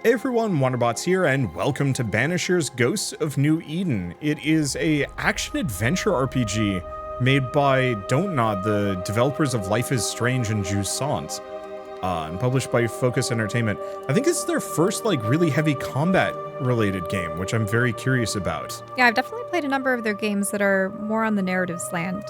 Hey everyone, Wanderbots here, and welcome to Banishers Ghosts of New Eden. It is a action-adventure RPG made by Don't Nod, the developers of Life is Strange and Jouissance, and published by Focus Entertainment. I think this is their first, really heavy combat-related game, which I'm very curious about. Yeah, I've definitely played a number of their games that are more on the narrative slant.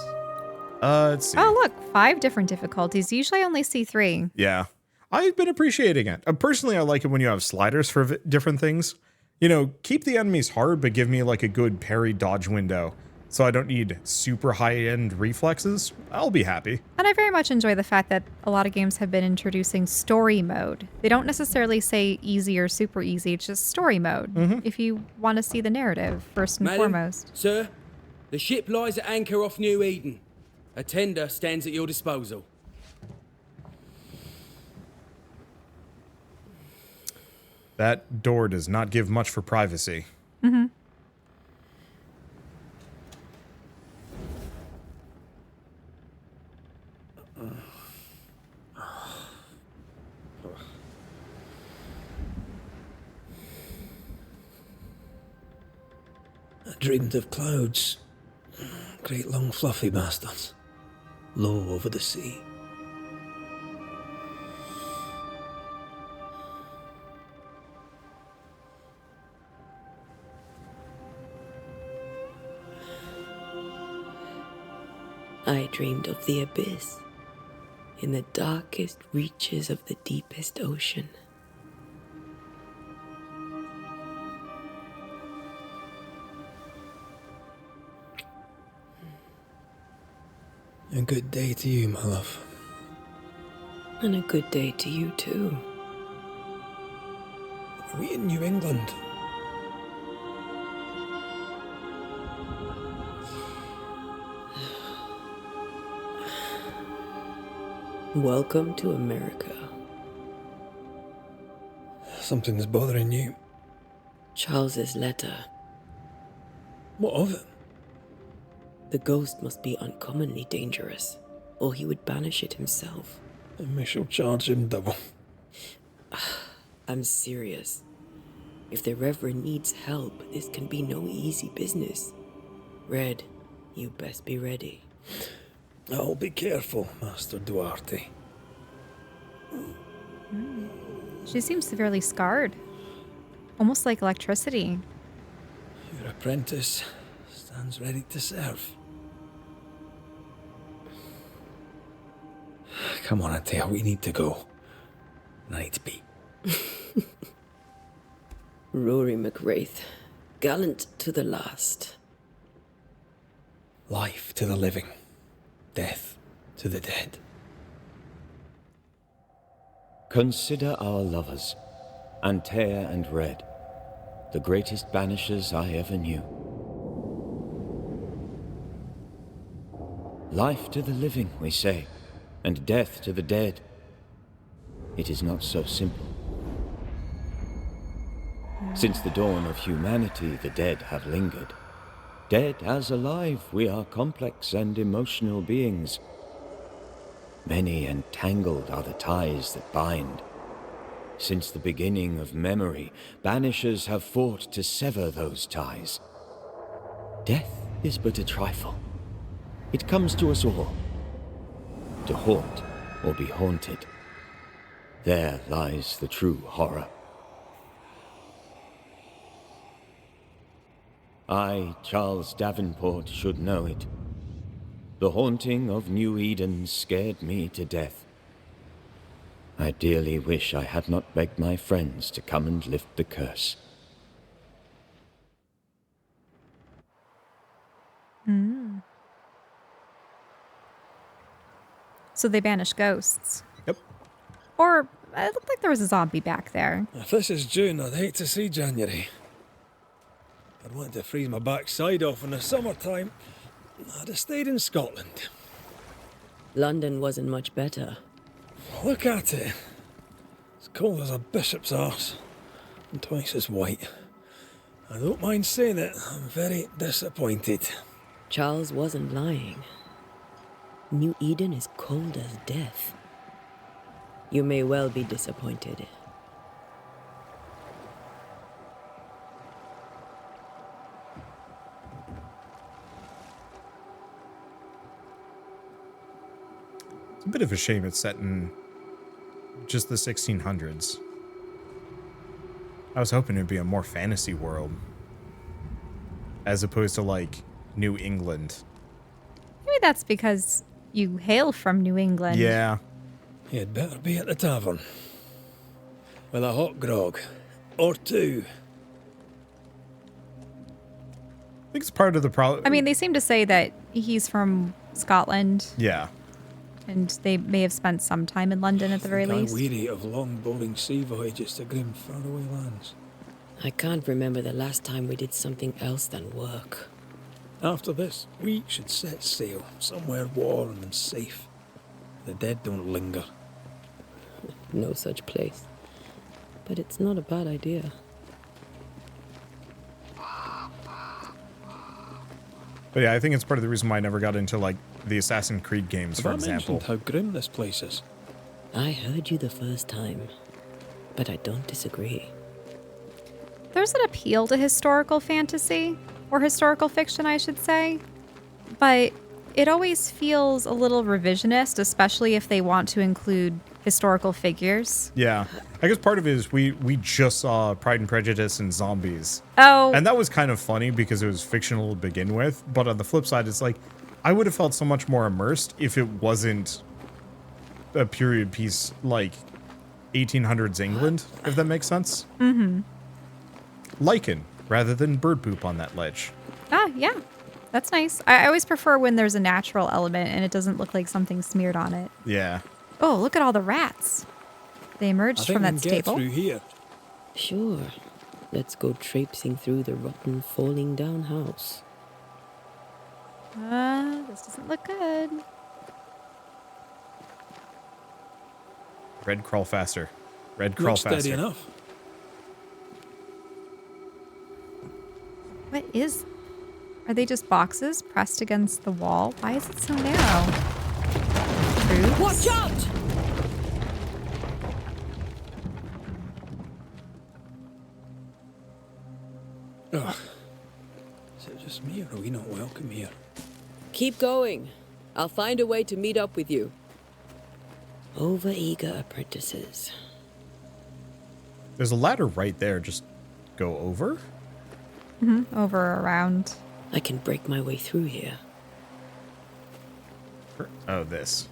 Let's see. Oh, look, 5 different difficulties. Usually I only see 3. Yeah. I've been appreciating it. Personally, I like it when you have sliders for different things. You know, keep the enemies hard, but give me a good parry dodge window. So I don't need super high-end reflexes. I'll be happy. And I very much enjoy the fact that a lot of games have been introducing story mode. They don't necessarily say easy or super easy, it's just story mode. If you want to see the narrative, first and foremost. Sir, the ship lies at anchor off New Eden. A tender stands at your disposal. That door does not give much for privacy. I dreamed of clouds. Great long fluffy bastards. Low over the sea. I dreamed of the abyss, in the darkest reaches of the deepest ocean. A good day to you, my love. And a good day to you too. Are we in New England? Welcome to America. Something's bothering you. Charles's letter. What of it? The ghost must be uncommonly dangerous, or he would banish it himself. And we shall charge him double. I'm serious. If the Reverend needs help, this can be no easy business. Red, you best be ready. I'll be careful, Master Duarte. She seems severely scarred. Almost like electricity. Your apprentice stands ready to serve. Come on, Atea, we need to go. I need to be. Rory McWraith, gallant to the last. Life to the living. Death to the dead. Consider our lovers, Antea and Red, the greatest banishers I ever knew. Life to the living, we say, and death to the dead. It is not so simple. Since the dawn of humanity, the dead have lingered. Dead as alive, we are complex and emotional beings. Many and tangled are the ties that bind. Since the beginning of memory, banishers have fought to sever those ties. Death is but a trifle. It comes to us all. To haunt or be haunted. There lies the true horror. I, Charles Davenport, should know it. The haunting of New Eden scared me to death. I dearly wish I had not begged my friends to come and lift the curse. So they banish ghosts. Yep. Or it looked like there was a zombie back there. If this is June, I'd hate to see January. I'd want to freeze my backside off in the summertime. I'd have stayed in Scotland. London wasn't much better. Look at it. As cold as a bishop's arse. And twice as white. I don't mind saying it, I'm very disappointed. Charles wasn't lying. New Eden is cold as death. You may well be disappointed. It's a bit of a shame it's set in just the 1600s. I was hoping it'd be a more fantasy world. As opposed to, like, New England. Maybe that's because you hail from New England. Yeah. You'd better be at the tavern. With a hot grog. Or two. I think it's part of the problem. I mean, they seem to say that he's from Scotland, Yeah. and they may have spent some time in London at the very I'm least. weary of long, boring sea voyages to grim, faraway lands. I can't remember the last time we did something else than work. After this, we should set sail somewhere warm and safe. The dead don't linger. No such place. But it's not a bad idea. But yeah, I think it's part of the reason why I never got into, like, the Assassin's Creed games, Have for I example. mentioned how grim this place is? I heard you the first time, but I don't disagree. There's an appeal to historical fantasy, or historical fiction, I should say, but it always feels a little revisionist, especially if they want to include historical figures. Yeah. I guess part of it is we just saw Pride and Prejudice and Zombies. Oh, And that was kind of funny because it was fictional to begin with. But on the flip side, it's like, I would have felt so much more immersed if it wasn't a period piece like 1800s England, if that makes sense. Mm-hmm. Lichen, rather than bird poop on that ledge. yeah, that's nice. I always prefer when there's a natural element and it doesn't look like something smeared on it. Yeah. Oh, look at all the rats. They I emerged think from we that can get stable. through here. Sure. Let's go traipsing through the rotten, falling down house. This doesn't look good. Red, crawl faster. Red, crawl Looks steady faster. enough. What is... Are they just boxes pressed against the wall? Why is it so narrow? Fruits? Watch out! Ugh. Is it just me or are we not welcome here? Keep going. I'll find a way to meet up with you. Overeager apprentices. There's a ladder right there. Just go over? Over, around. I can break my way through here. Oh, this.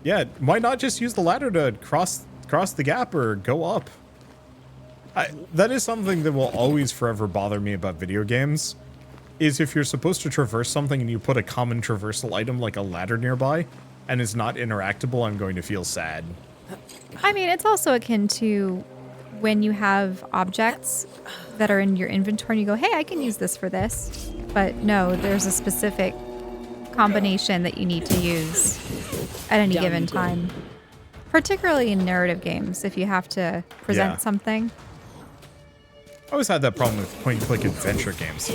Yeah, why not just use the ladder to cross the gap or go up? That is something that will always forever bother me about video games, is if you're supposed to traverse something and you put a common traversal item like a ladder nearby, and it's not interactable, I'm going to feel sad. I mean, it's also akin to when you have objects that are in your inventory and you go, hey, I can use this for this. But no, there's a specific combination that you need to use at any Down given you go. time. Particularly in narrative games, if you have to present Yeah. something. I always had that problem with point-and-click adventure games.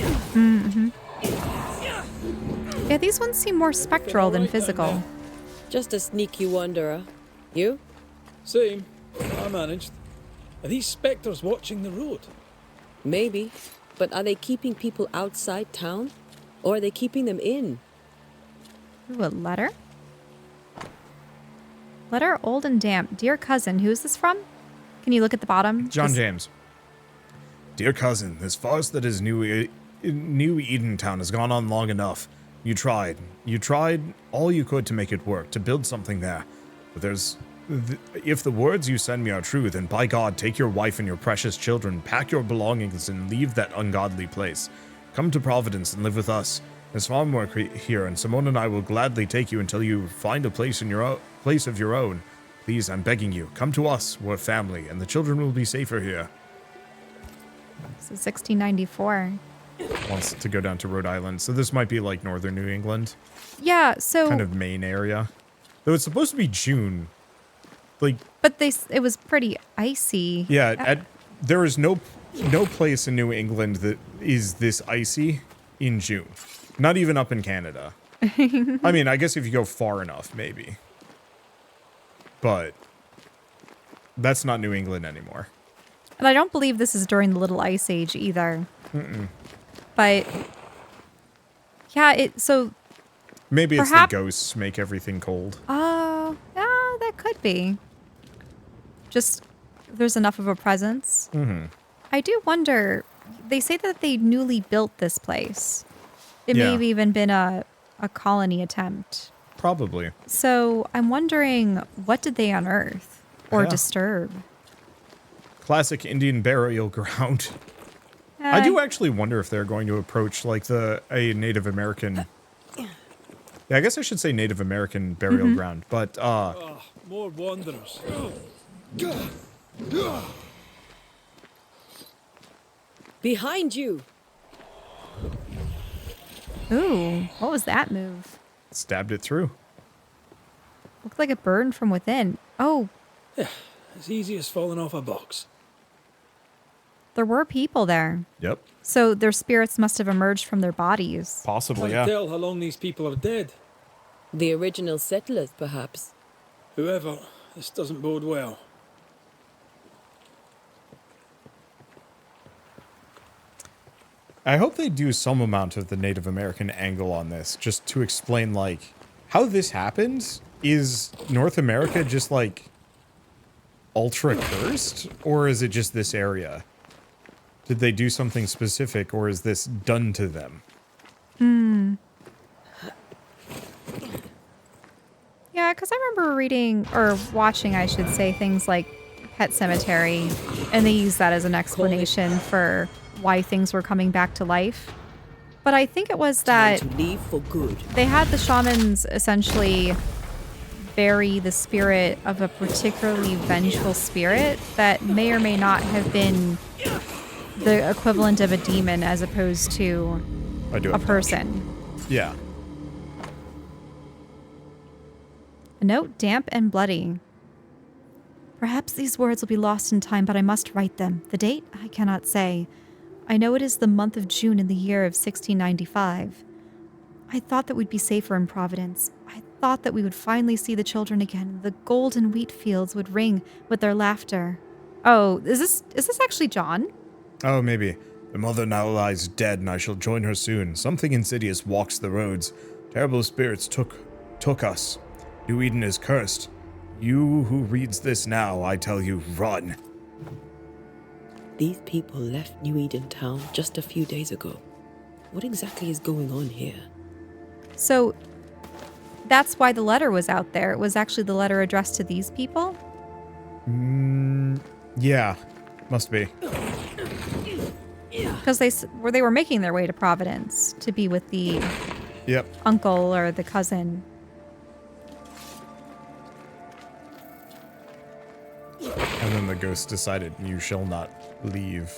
Yeah, these ones seem more spectral than physical. Just a sneaky wanderer. You? Same. I managed. Are these spectres watching the road? Maybe. But are they keeping people outside town? Or are they keeping them in? Ooh, a letter? Letter old and damp. Dear cousin, who is this from? Can you look at the bottom? John Just- James. Dear cousin, this farce that is New Eden Town has gone on long enough. You tried all you could to make it work, to build something there. But if the words you send me are true, then by God, take your wife and your precious children, pack your belongings, and leave that ungodly place. Come to Providence and live with us. There's farm work here, and Simone and I will gladly take you until you find a place of your own. Please, I'm begging you, come to us. We're family, and the children will be safer here. This is 1694. Wants to go down to Rhode Island, so this might be like northern New England, Yeah, so... kind of Maine area. Though it's supposed to be June. Like, But it was pretty icy. yeah, there is no place in New England that is this icy in June. Not even up in Canada. I mean, I guess if you go far enough, maybe. But that's not New England anymore. And I don't believe this is during the Little Ice Age either. But yeah, so Maybe it's Perhaps- the ghosts make everything cold. Oh, yeah, that could be. Just there's enough of a presence. Mm-hmm. I do wonder. They say that they newly built this place. It may Yeah. have even been a colony attempt. Probably. So I'm wondering, what did they unearth or Yeah. disturb? Classic Indian burial ground. I do actually wonder if they're going to approach like a Native American. Yeah, I guess I should say Native American burial ground, but More wanderers. Behind you! Ooh, what was that move? stabbed it through. Looked like it burned from within. Oh, As easy as falling off a box. there were people there. Yep. So their spirits must have emerged from their bodies. Possibly, Can't yeah. tell how long these people are dead. The original settlers, perhaps. Whoever, this doesn't bode well. I hope they do some amount of the Native American angle on this, just to explain, like, how this happened. Is North America just, like, ultra cursed? Or is it just this area? Did they do something specific, or is this done to them? Yeah, because I remember reading, or watching, I should say, things like Pet Cemetery, and they use that as an explanation for why things were coming back to life. But I think it was that Time to leave for good. they had the shamans essentially bury the spirit of a particularly vengeful spirit that may or may not have been the equivalent of a demon as opposed to I do a have person. Yeah. A note, damp and bloody. Perhaps these words will be lost in time, but I must write them. The date? I cannot say. I know it is the month of June in the year of 1695. I thought that we'd be safer in Providence. I thought that we would finally see the children again. The golden wheat fields would ring with their laughter. Oh, is this actually John? Oh, maybe. The mother now lies dead, and I shall join her soon. Something insidious walks the roads. Terrible spirits took us. New Eden is cursed. You who reads this now, I tell you, run. These people left New Eden Town just a few days ago. What exactly is going on here? So that's why the letter was out there. It was actually the letter addressed to these people. Yeah, must be. Because they were making their way to Providence to be with the Yep. uncle or the cousin. And then the ghost decided, you shall not leave.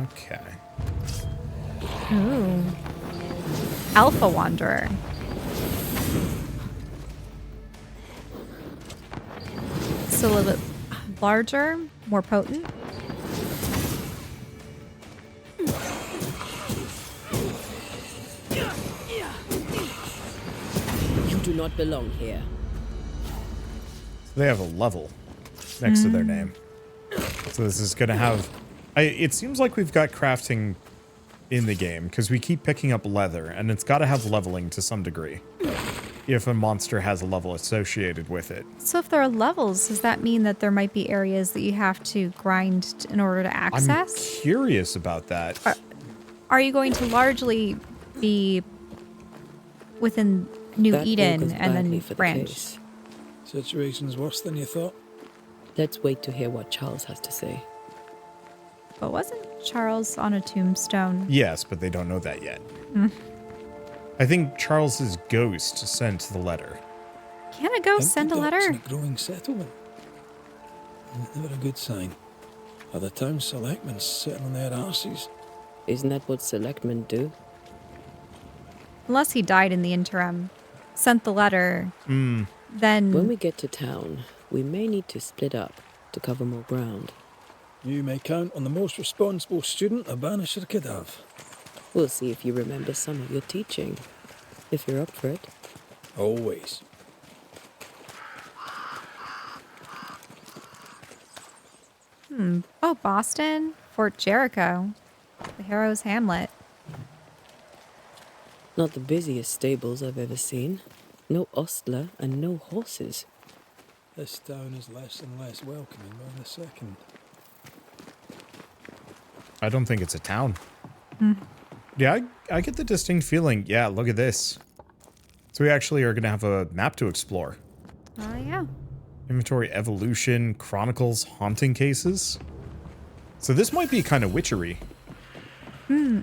Okay. Ooh. Alpha Wanderer. So a little bit larger, more potent. You do not belong here. So they have a level next to their name. So this is going to have... it seems like we've got crafting in the game, because we keep picking up leather, and it's got to have leveling to some degree. If a monster has a level associated with it. So if there are levels, does that mean that there might be areas that you have to grind in order to I'm access? curious about that. Are you going to largely be within New That Eden augurs and badly then for the branch? case. Situation's worse than you thought. Let's wait to hear what Charles has to say. But wasn't Charles on a tombstone? Yes, but they don't know that yet. I think Charles's ghost sent the letter. Can a ghost send a Empty docks in letter? a growing settlement. Never a good sign. Are the town selectmen sitting on their arses? Isn't that what selectmen do? Unless he died in the interim. Sent the letter. Then When we get to town, we may need to split up to cover more ground. You may count on the most responsible student a Banisher could have. We'll see if you remember some of your teaching. If you're up for it. Always. Oh, Boston, Fort Jericho, the Harrow's Hamlet. Not the busiest stables I've ever seen. No ostler and no horses. This town is less and less welcoming by the second. I don't think it's a town. Yeah, I get the distinct feeling, yeah, look at this. So we actually are going to have a map to explore. Yeah. Inventory evolution, chronicles, haunting cases. So this might be kind of witchery. A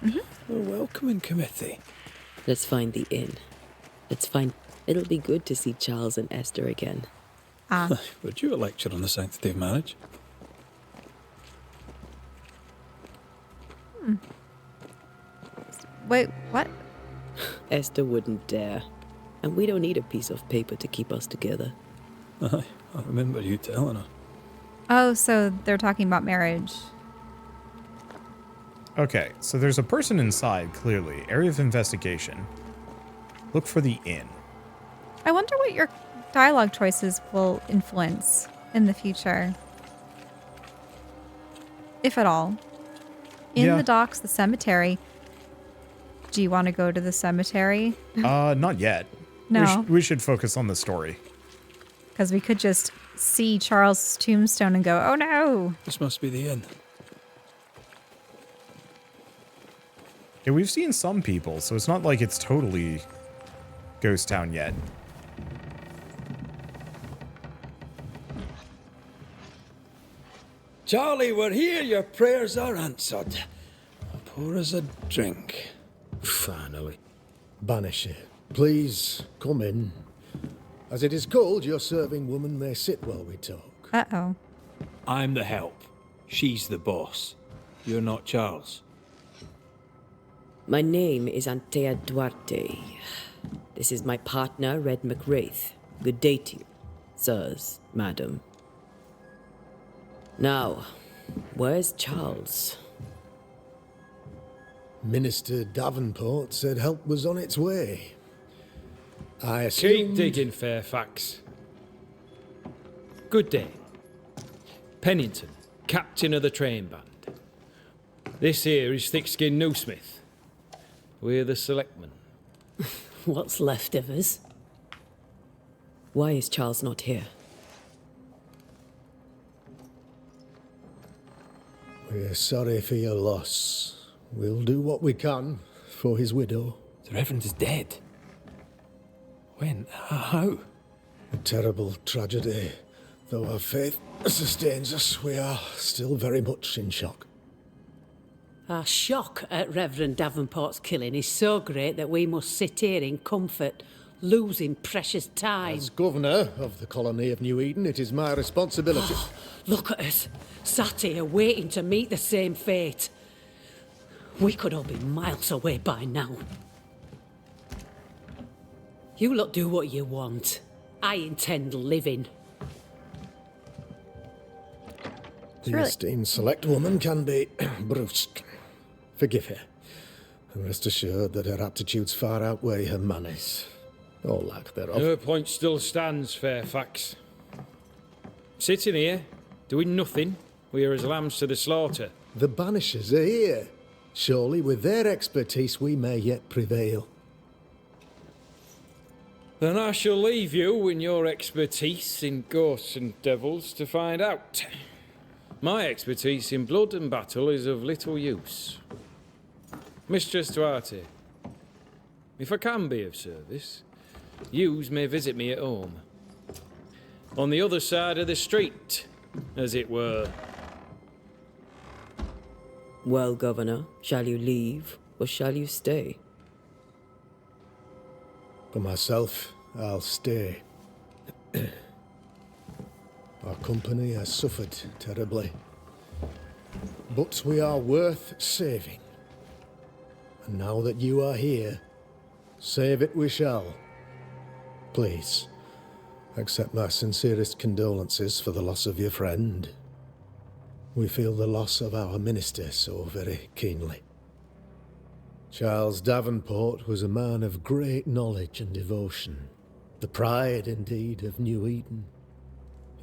welcoming committee. Let's find the inn. It'll be good to see Charles and Esther again. Would you a lecture on the sanctity of marriage? Wait, what? Esther wouldn't dare. And we don't need a piece of paper to keep us together. Aye, I remember you telling her. Oh, so they're talking about marriage. Okay, so there's a person inside, clearly. Area of investigation. Look for the inn. I wonder what your dialogue choices will influence in the future. If at all. In the docks, the cemetery. Do you want to go to the cemetery? Not yet. No. We should focus on the story. Because we could just see Charles' tombstone and go, oh no. This must be the inn. Yeah, we've seen some people, so it's not like it's totally ghost town yet. Charlie, we're here. Your prayers are answered. Pour us a drink. Finally. Banisher, please come in. As it is cold, your serving woman may sit while we talk. Uh-oh. I'm the help. She's the boss. You're not Charles. My name is Antea Duarte. This is my partner, Red McWraith. Good day to you, sirs, madam. Now, where's Charles? Minister Davenport said help was on its way. I Keep assumed... digging, Fairfax. Good day. Pennington, captain of the train band. This here is Thickskin Newsmith. We're the selectmen. What's left of us? Why is Charles not here? We're sorry for your loss. We'll do what we can for his widow. The Reverend is dead. When? How? A terrible tragedy. Though our faith sustains us, we are still very much in shock. Our shock at Reverend Davenport's killing is so great that we must sit here in comfort, losing precious time. As governor of the colony of New Eden, it is my responsibility. Look at us, sat here waiting to meet the same fate. We could all be miles away by now. You lot do what you want. I intend living. The esteemed select woman can be brusque. Forgive her. And rest assured that her aptitudes far outweigh her manners. Or lack thereof. Her point still stands, Fairfax. Sitting here, doing nothing, we are as lambs to the slaughter. The Banishers are here. Surely with their expertise we may yet prevail. Then I shall leave you and your expertise in ghosts and devils to find out. My expertise in blood and battle is of little use. Mistress Duarte, if I can be of service, yous may visit me at home. On the other side of the street, as it were. Well, Governor, shall you leave or shall you stay? For myself, I'll stay. Our company has suffered terribly. But we are worth saving. And now that you are here, save it we shall. Please, accept my sincerest condolences for the loss of your friend. We feel the loss of our minister so very keenly. Charles Davenport was a man of great knowledge and devotion. The pride, indeed, of New Eden.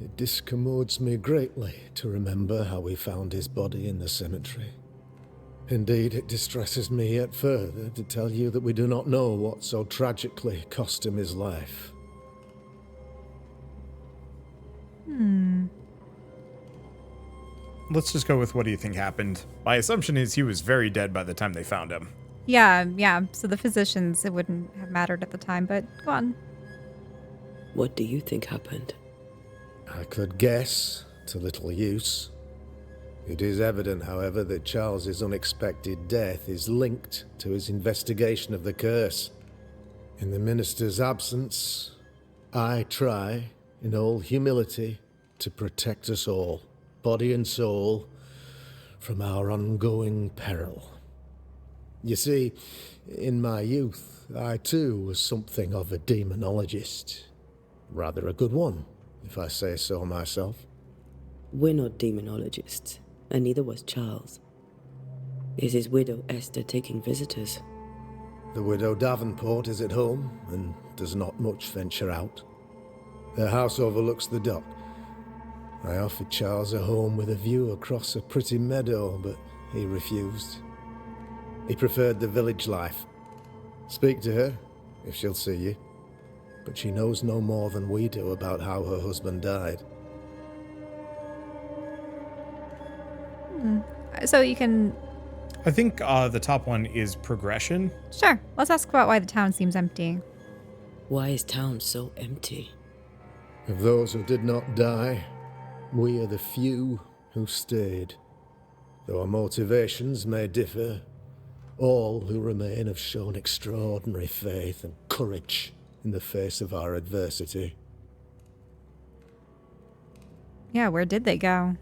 It discommodes me greatly to remember how we found his body in the cemetery. Indeed, it distresses me yet further to tell you that we do not know what so tragically cost him his life. Let's just go with what do you think happened. My assumption is he was very dead by the time they found him. Yeah. So the physicians, it wouldn't have mattered at the time, but go on. What do you think happened? I could guess, to little use. It is evident, however, that Charles's unexpected death is linked to his investigation of the curse. In the minister's absence, I try, in all humility, to protect us all, body and soul, from our ongoing peril. You see, in my youth, I too was something of a demonologist. Rather a good one, if I say so myself. We're not demonologists, and neither was Charles. Is his widow Esther taking visitors? The widow Davenport is at home, and does not much venture out. Their house overlooks the dock. I offered Charles a home with a view across a pretty meadow, but he refused. He preferred the village life. Speak to her, if she'll see you. But she knows no more than we do about how her husband died. So you can... I think the top one is progression. Sure. Let's ask about why the town seems empty. Why is town so empty? Of those who did not die, we are the few who stayed. Though our motivations may differ, all who remain have shown extraordinary faith and courage in the face of our adversity. Yeah, where did they go?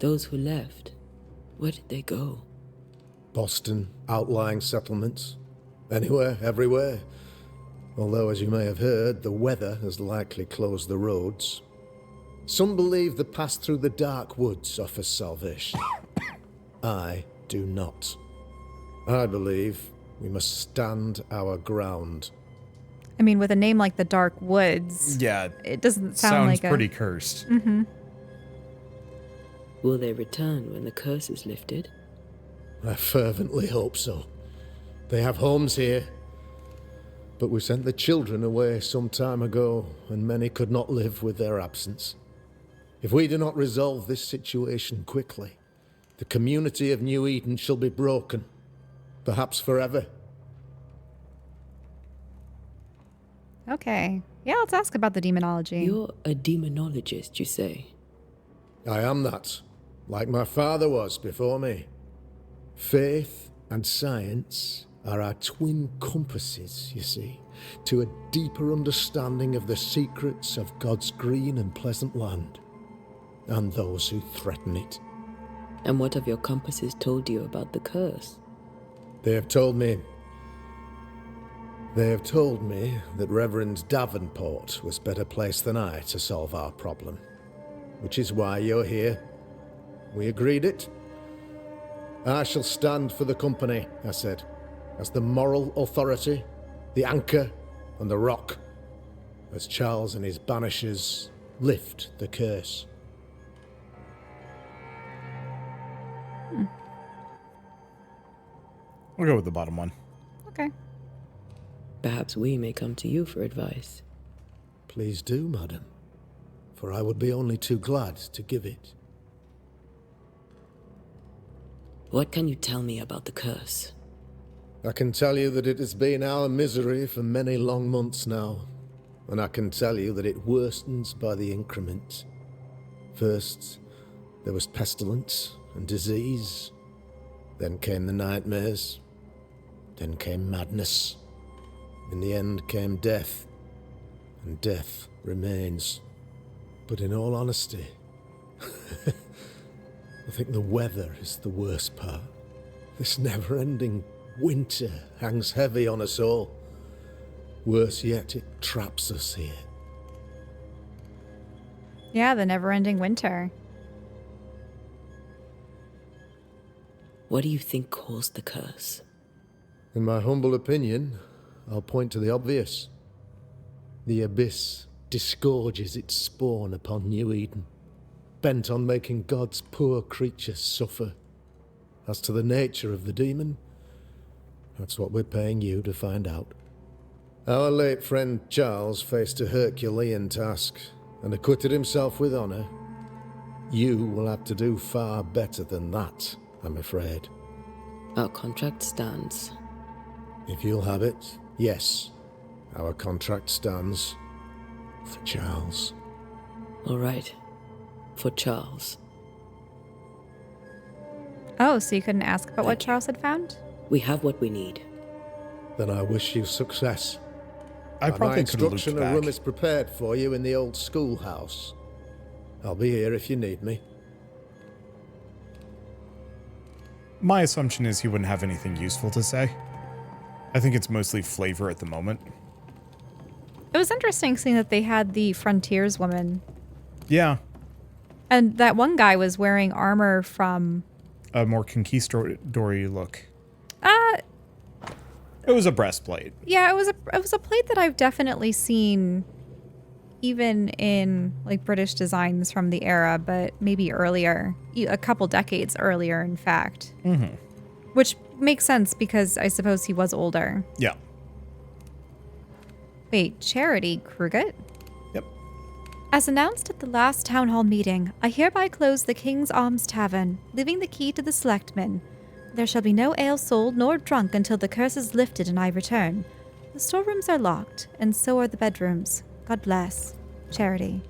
Those who left, where did they go? Boston, outlying settlements. Anywhere, everywhere. Although, as you may have heard, the weather has likely closed the roads. Some believe the pass through the dark woods offers salvation. I do not. I believe we must stand our ground. I mean, with a name like the Dark Woods, Yeah, it doesn't sound sounds like pretty cursed. Will they return when the curse is lifted? I fervently hope so. They have homes here. But we sent the children away some time ago, and many could not live with their absence. If we do not resolve this situation quickly, the community of New Eden shall be broken, perhaps forever. Okay. Yeah, let's ask about the demonology. You're a demonologist, you say? I am that, like my father was before me. Faith and science are our twin compasses, you see, to a deeper understanding of the secrets of God's green and pleasant land, and those who threaten it. And what have your compasses told you about the curse? They have told me that Reverend Davenport was better placed than I to solve our problem, which is why you're here. We agreed it. I shall stand for the company, I said, as the moral authority, the anchor, and the rock, as Charles and his Banishers lift the curse. We'll go with the bottom one. Okay. Perhaps we may come to you for advice. Please do, madam, for I would be only too glad to give it. What can you tell me about the curse? I can tell you that it has been our misery for many long months now, and I can tell you that it worstens by the increment. First, there was pestilence and disease. Then came the nightmares. Then came madness. In the end came death, and death remains. But in all honesty, I think the weather is the worst part. This never-ending winter hangs heavy on us all. Worse yet, it traps us here. Yeah, the never-ending winter. What do you think caused the curse? In my humble opinion, I'll point to the obvious. The abyss disgorges its spawn upon New Eden, bent on making God's poor creatures suffer. As to the nature of the demon, that's what we're paying you to find out. Our late friend Charles faced a Herculean task and acquitted himself with honour. You will have to do far better than that, I'm afraid. Our contract stands. If you'll have it, yes, our contract stands for Charles. All right. For Charles. Oh, so you couldn't ask about what Thank you. Charles had found? We have what we need. Then I wish you success. I By probably my could have looped instruction, a back. room is prepared for you in the old schoolhouse. I'll be here if you need me. My assumption is he wouldn't have anything useful to say. I think it's mostly flavor at the moment. It was interesting seeing that they had the frontiers woman. Yeah, And that one guy was wearing armor from... a more conquistador-y look. Uh, It was a breastplate. yeah, it was a plate that I've definitely seen even in like British designs from the era, but maybe earlier, a couple decades earlier, in fact. Mm-hmm. Which makes sense because I suppose he was older. Yeah. Wait, Charity Kruget? Yep. As announced at the last town hall meeting, I hereby close the King's Arms Tavern, leaving the key to the selectmen. There shall be no ale sold nor drunk until the curse is lifted and I return. The storerooms are locked, and so are the bedrooms. God bless. Charity.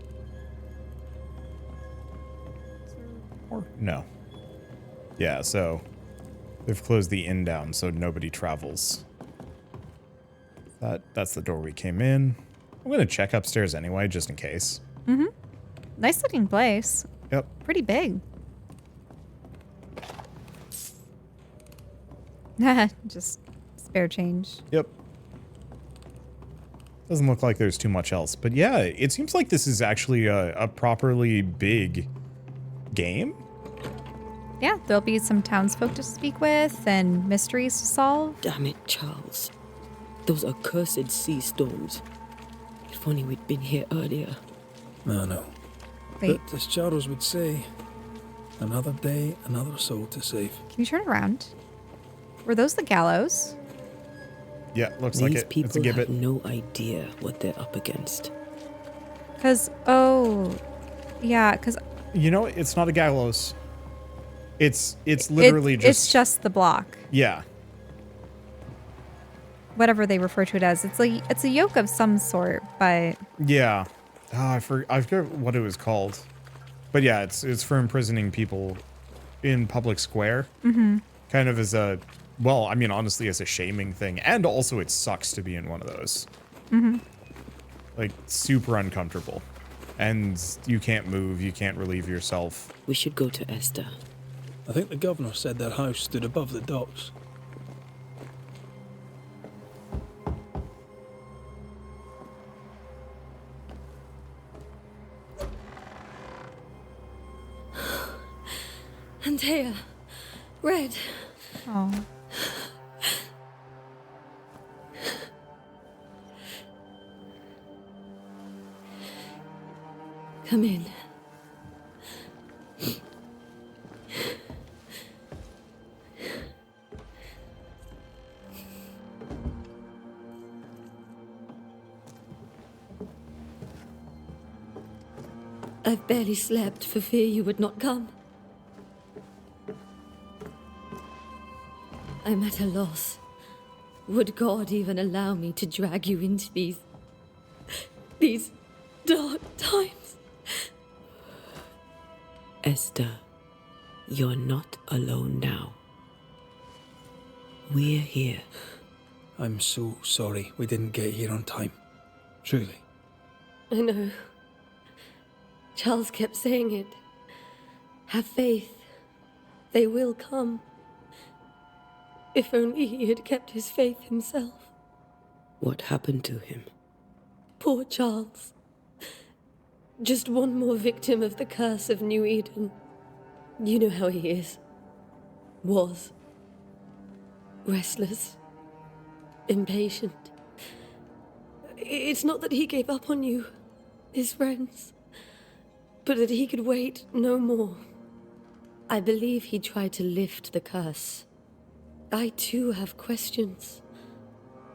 Or no. Yeah, so they've closed the inn down so nobody travels. That's the door we came in. I'm gonna check upstairs anyway, just in case. Mm-hmm. Nice looking place. Yep. Pretty big. Just spare change. Yep. Doesn't look like there's too much else. But yeah, it seems like this is actually a properly big game. Yeah, there'll be some townsfolk to speak with and mysteries to solve. Damn it, Charles. Those accursed sea storms. If only we'd been here earlier. No. Wait, But as Charles would say, another day, another soul to save. can you turn around? Were those the gallows? Yeah, looks like These it. It's a people gibbet. have no idea what they're up against. Because, You know, it's not a gallows. It's literally it's just the block. Yeah. Whatever they refer to it as. It's a yoke of some sort, but Yeah. Oh, I forget what it was called. But yeah, it's for imprisoning people in public square. Mm-hmm. Kind of as a, well, I mean, honestly, as a shaming thing. And also it sucks to be in one of those. mm-hmm. Like, super uncomfortable. And you can't move, you can't relieve yourself. We should go to Esther. I think the governor said their house stood above the docks. Antea. Red. Oh. Come in. I've barely slept for fear you would not come. I'm at a loss. Would God even allow me to drag you into these dark times? Esther, you're not alone now. We're here. I'm so sorry we didn't get here on time. Truly. I know. Charles kept saying it. Have faith. They will come. If only he had kept his faith himself. What happened to him? Poor Charles. Just one more victim of the curse of New Eden. You know how he is. Was. Restless. Impatient. It's not that he gave up on you. his friends, but that he could wait no more. I believe he tried to lift the curse. I too have questions,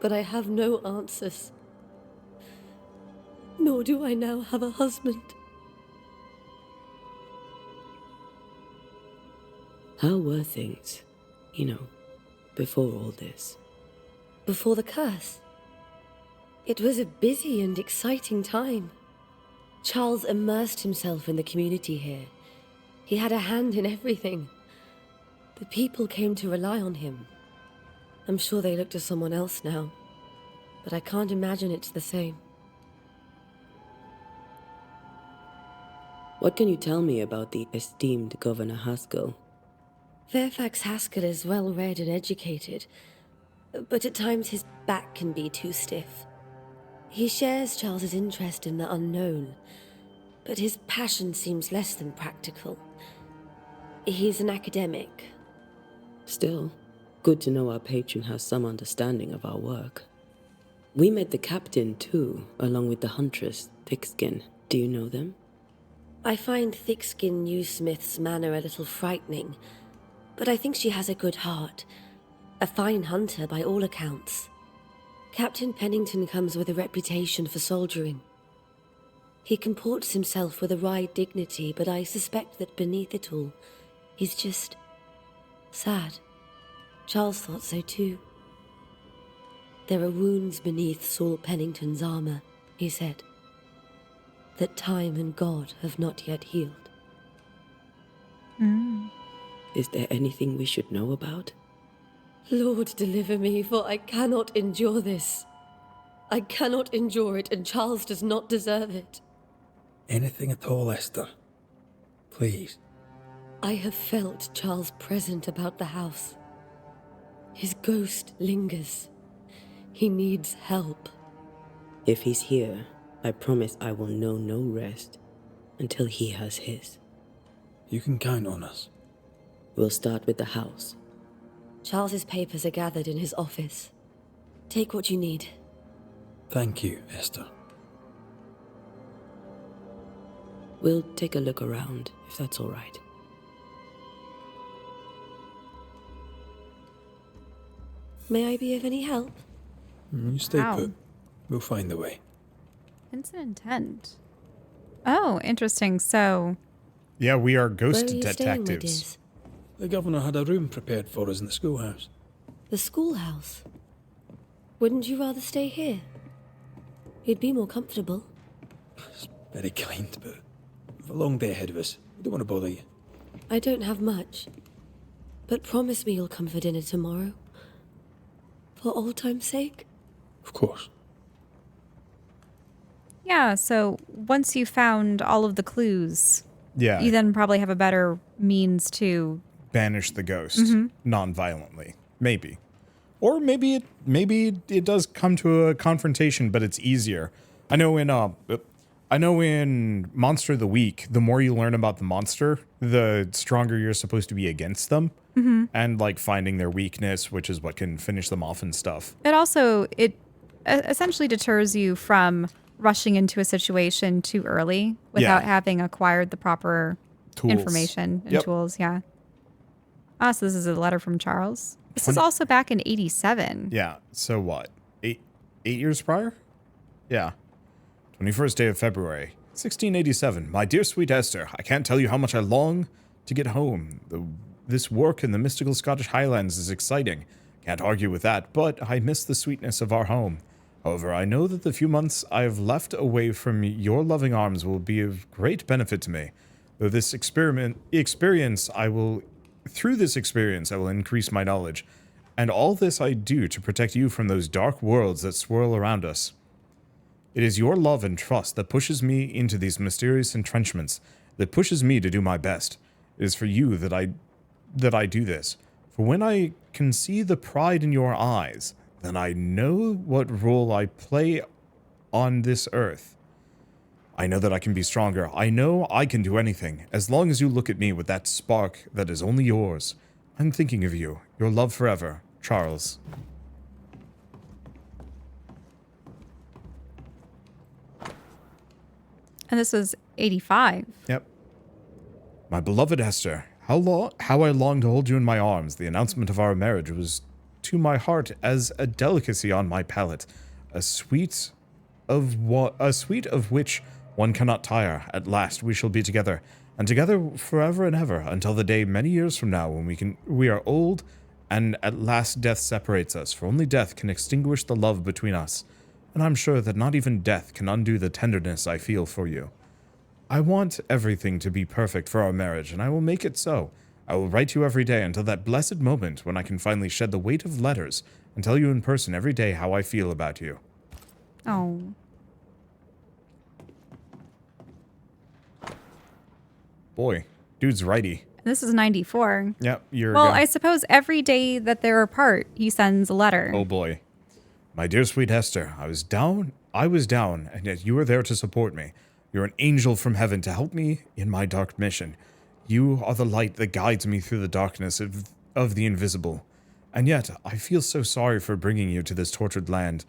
but I have no answers. Nor do I now have a husband. How were things, before all this? Before the curse, it was a busy and exciting time. Charles immersed himself in the community here. He had a hand in everything. The people came to rely on him. I'm sure they look to someone else now, but I can't imagine it's the same. What can you tell me about the esteemed Governor Haskell? Fairfax Haskell is well read and educated, but at times his back can be too stiff. He shares Charles's interest in the unknown, but his passion seems less than practical. He's an academic. Still, good to know our patron has some understanding of our work. We met the captain, too, along with the huntress, Thickskin. Do you know them? I find Thickskin Newsmith's manner a little frightening, but I think she has a good heart. A fine hunter by all accounts. Captain Pennington comes with a reputation for soldiering. He comports himself with a wry dignity, but I suspect that beneath it all, he's just sad. Charles thought so too. There are wounds beneath Saul Pennington's armor, he said, that time and God have not yet healed. Is there anything we should know about? Lord, deliver me, for I cannot endure this. I cannot endure it, and Charles does not deserve it. Anything at all, Esther. Please. I have felt Charles present about the house. His ghost lingers. He needs help. If he's here, I promise I will know no rest until he has his. You can count on us. We'll start with the house. Charles's papers are gathered in his office. Take what you need. Thank you, Esther. We'll take a look around, if that's all right. May I be of any help? You stay Wow. put. We'll find a way. Hints and intent. Oh, interesting. So, Yeah, we are Where ghost are you staying, my detectives. dears? The governor had a room prepared for us in the schoolhouse. The schoolhouse. Wouldn't you rather stay here? You'd be more comfortable. It's very kind, but we've a long day ahead of us. We don't want to bother you. I don't have much. But promise me you'll come for dinner tomorrow. For old time's sake. Of course. yeah, so once you found all of the clues, Yeah, you then probably have a better means to. banish the ghost non-violently, maybe, or maybe it does come to a confrontation, but it's easier. I know in Monster of the Week, the more you learn about the monster, the stronger you're supposed to be against them, and like finding their weakness, which is what can finish them off and stuff. It essentially deters you from rushing into a situation too early without having acquired the proper Tools. information and Yep. tools. Yeah. So this is a letter from Charles. This is also back in 87. Yeah. So what? Eight years prior? Yeah. 21st day of February, 1687. My dear sweet Esther, I can't tell you how much I long to get home. This work in the mystical Scottish Highlands is exciting. Can't argue with that, but I miss the sweetness of our home. However, I know that the few months I have left away from your loving arms will be of great benefit to me. Through this experience, I will increase my knowledge. And all this I do to protect you from those dark worlds that swirl around us. It is your love and trust that pushes me into these mysterious entrenchments, that pushes me to do my best. It is for you that I do this. For when I can see the pride in your eyes, then I know what role I play on this earth. I know that I can be stronger. I know I can do anything, as long as you look at me with that spark that is only yours. I'm thinking of you. Your love forever, Charles. And this was 85. Yep. My beloved Esther, how I long to hold you in my arms. The announcement of our marriage was to my heart as a delicacy on my palate, a sweet of which one cannot tire. At last we shall be together, and together forever and ever, until the day many years from now when we are old, and at last death separates us, for only death can extinguish the love between us, and I'm sure that not even death can undo the tenderness I feel for you. I want everything to be perfect for our marriage, and I will make it so. I will write you every day until that blessed moment when I can finally shed the weight of letters and tell you in person every day how I feel about you. Oh. Boy, dude's righty. This is 94. Yep, Well, I suppose every day that they're apart, he sends a letter. Oh boy. My dear sweet Hester, I was down, and yet you were there to support me. You're an angel from heaven to help me in my dark mission. You are the light that guides me through the darkness of the invisible. And yet, I feel so sorry for bringing you to this tortured land.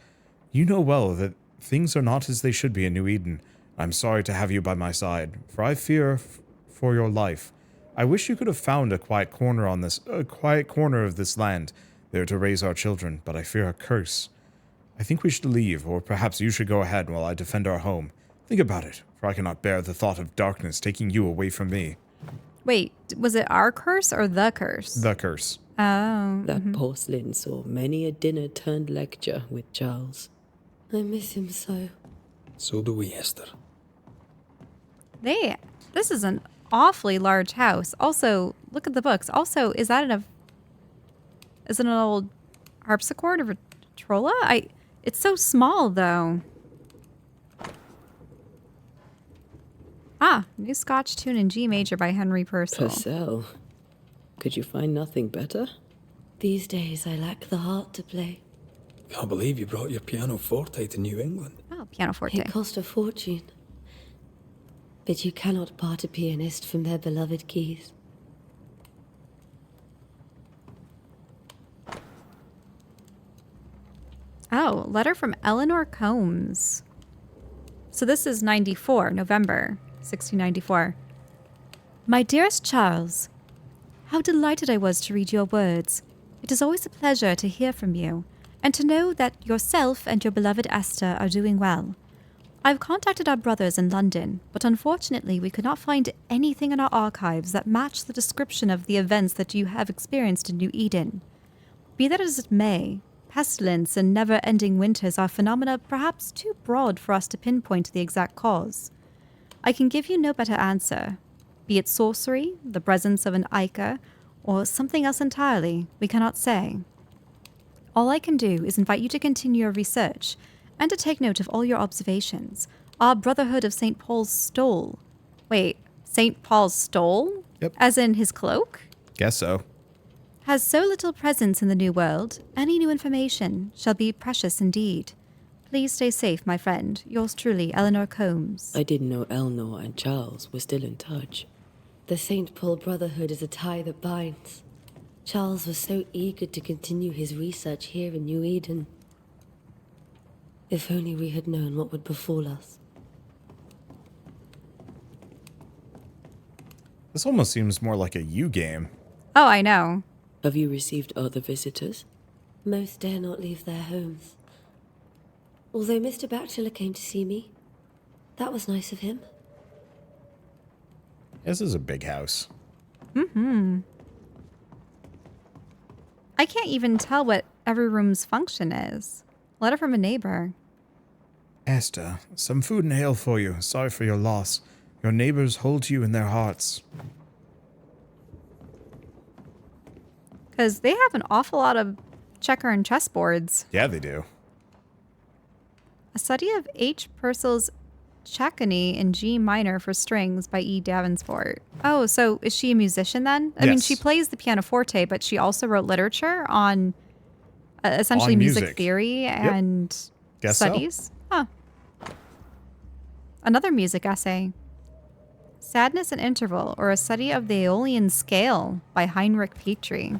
You know well that things are not as they should be in New Eden. I'm sorry to have you by my side, for I fear for your life. I wish you could have found a quiet corner of this land, there to raise our children, but I fear a curse. I think we should leave, or perhaps you should go ahead while I defend our home. Think about it, for I cannot bear the thought of darkness taking you away from me. Wait, was it our curse or the curse? The curse. Oh. That porcelain saw many a dinner-turned-lecture with Charles. I miss him so. So do we, Esther. This is an awfully large house. Also, look at the books. Also, is it an old harpsichord or Trolla? It's so small, though. New Scotch tune in G major by Henry Purcell. Purcell? Could you find nothing better? These days I lack the heart to play. Can't believe you brought your pianoforte to New England. Oh, pianoforte. It cost a fortune. But you cannot part a pianist from their beloved keys. Oh, letter from Eleanor Combs. So this is 94, November 1694. My dearest Charles, how delighted I was to read your words. It is always a pleasure to hear from you, and to know that yourself and your beloved Esther are doing well. I've contacted our brothers in London, but unfortunately we could not find anything in our archives that matched the description of the events that you have experienced in New Eden. Be that as it may, pestilence and never-ending winters are phenomena perhaps too broad for us to pinpoint the exact cause. I can give you no better answer. Be it sorcery, the presence of an Ica, or something else entirely, we cannot say. All I can do is invite you to continue your research, and to take note of all your observations. Our Brotherhood of St. Paul's Stole. Wait, St. Paul's Stole? Yep. As in his cloak? Guess so. Has so little presence in the New World, any new information shall be precious indeed. Please stay safe, my friend. Yours truly, Eleanor Combs. I didn't know Eleanor and Charles were still in touch. The St. Paul Brotherhood is a tie that binds. Charles was so eager to continue his research here in New Eden. If only we had known what would befall us. This almost seems more like a you game. Oh, I know. Have you received other visitors? Most dare not leave their homes. Although Mr. Bachelor came to see me. That was nice of him. This is a big house. I can't even tell what every room's function is. Letter from a neighbor. Esther, some food and ale for you. Sorry for your loss. Your neighbors hold you in their hearts. Because they have an awful lot of checker and chessboards. Yeah, they do. A study of H. Purcell's Chaconne in G minor for strings by E. Davenport. Oh, so is she a musician then? I mean, Yes. she plays the pianoforte, but she also wrote literature on essentially On music music. theory and Guess so. studies. Huh. Another music essay. Sadness and Interval, or a study of the Aeolian scale by Heinrich Petrie.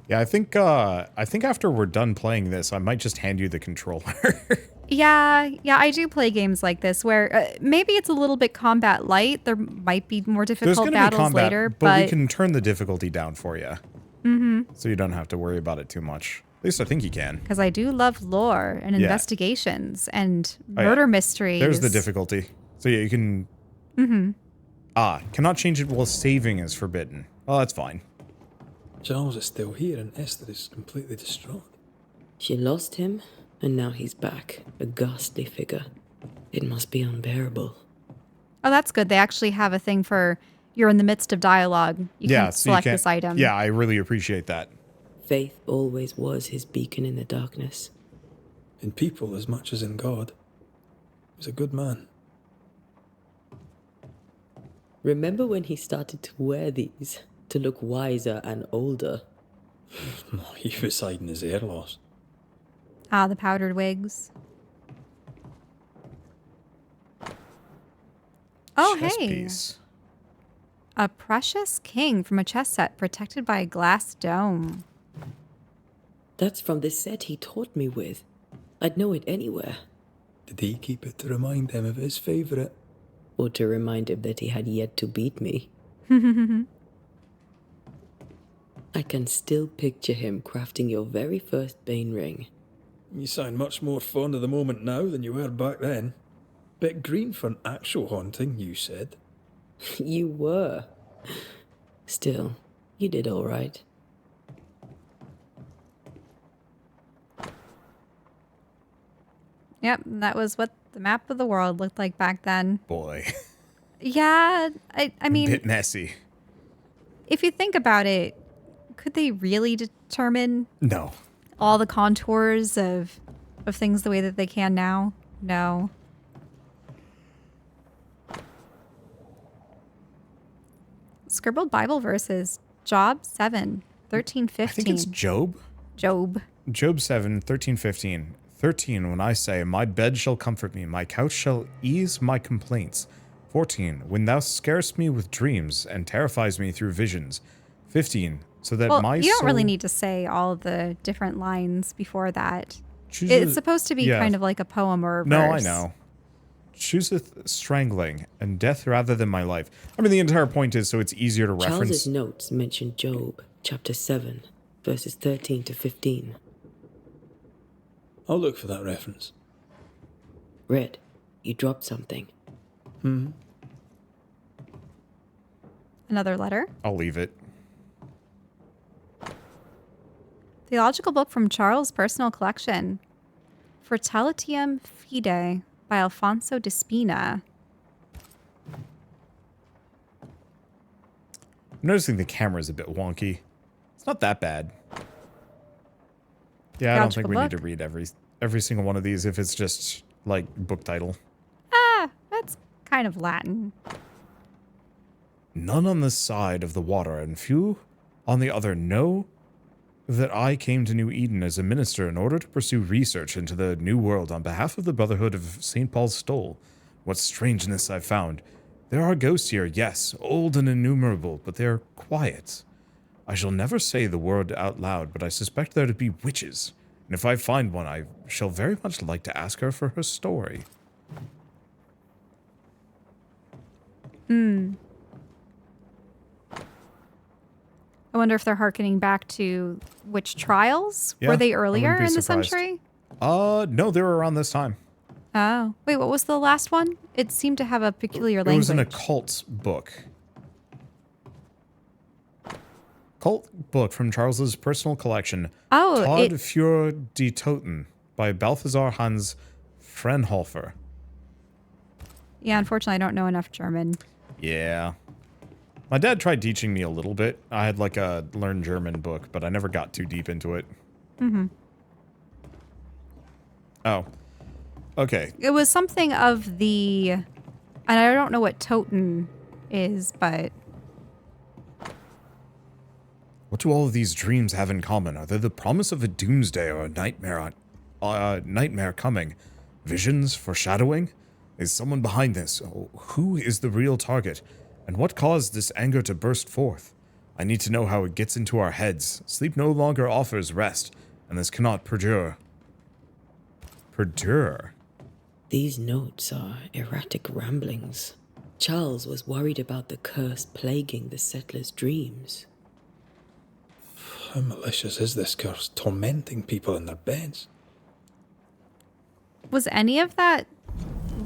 Yeah, I think after we're done playing this, I might just hand you the controller. Yeah, I do play games like this where maybe it's a little bit combat light. There might be more There's difficult going to be battles combat, later, but we can turn the difficulty down for you. Mm-hmm. So you don't have to worry about it too much. At least I think you can. Because I do love lore and investigations and murder mysteries. There's the difficulty. So yeah, you can... Mm-hmm. Cannot change it while saving is forbidden. Well, that's fine. Charles is still here and Esther is completely distraught. She lost him, and now he's back, a ghastly figure. It must be unbearable. Oh, that's good. They actually have a thing for you're in the midst of dialogue. You can select this item. Yeah, I really appreciate that. Faith always was his beacon in the darkness. In people as much as in God. He was a good man. Remember when he started to wear these to look wiser and older? He was hiding his hair loss. Ah, the powdered wigs. Oh, Chess hey. piece. A precious king from a chess set protected by a glass dome. That's from the set he taught me with. I'd know it anywhere. Did he keep it to remind him of his favourite? Or to remind him that he had yet to beat me. I can still picture him crafting your very first Bane ring. You sound much more fond of the moment now than you were back then. Bit green for an actual haunting, you said. You were. Still, you did all right. Yep, that was what the map of the world looked like back then. Boy. Yeah, I mean... A bit messy. If you think about it, could they really determine... No. All the contours of things the way that they can now? No. Scribbled Bible verses. Job 7, 13, 15. I think it's Job. Job 7, 13, 15. 13, when I say, my bed shall comfort me, my couch shall ease my complaints. 14, when thou scarest me with dreams and terrifies me through visions. 15, so that well, my you don't soul really need to say all the different lines before that. chooseth- It's supposed to be kind of like a poem or a verse. No, I know. Chooseth strangling and death rather than my life. I mean, the entire point is so it's easier to reference. Charles's notes mention Job, chapter 7, verses 13 to 15. I'll look for that reference. Red, you dropped something. Another letter. I'll leave it. Theological book from Charles' personal collection. Fertilitium Fide by Alfonso de Spina. I'm noticing the camera's a bit wonky. It's not that bad. Yeah, I don't think we need to read every single one of these if it's just, like, book title. Ah, that's kind of Latin. None on this side of the water and few on the other know that I came to New Eden as a minister in order to pursue research into the New World on behalf of the Brotherhood of St. Paul's Stole. What strangeness I've found. There are ghosts here, yes, old and innumerable, but they're quiet. I shall never say the word out loud, but I suspect there to be witches, and if I find one, I shall very much like to ask her for her story. I wonder if they're hearkening back to which trials? Yeah, Were they I earlier wouldn't be in the surprised. century? No, they were around this time. Oh. Wait, what was the last one? It seemed to have a peculiar It language. was an occult book. Occult book from Charles's personal collection. Oh, Todd für die Toten by Balthasar Hans Frenhofer. Yeah, unfortunately, I don't know enough German. Yeah. My dad tried teaching me a little bit. I had like a learn German book, but I never got too deep into it. Oh. Okay. It was something of the... And I don't know what Toten is, but... What do all of these dreams have in common? Are they the promise of a doomsday or a nightmare coming? Visions? Foreshadowing? Is someone behind this? Who is the real target? And what caused this anger to burst forth? I need to know how it gets into our heads. Sleep no longer offers rest, and this cannot perdure. Perdure? These notes are erratic ramblings. Charles was worried about the curse plaguing the settlers' dreams. How malicious is this curse, tormenting people in their beds? Was any of that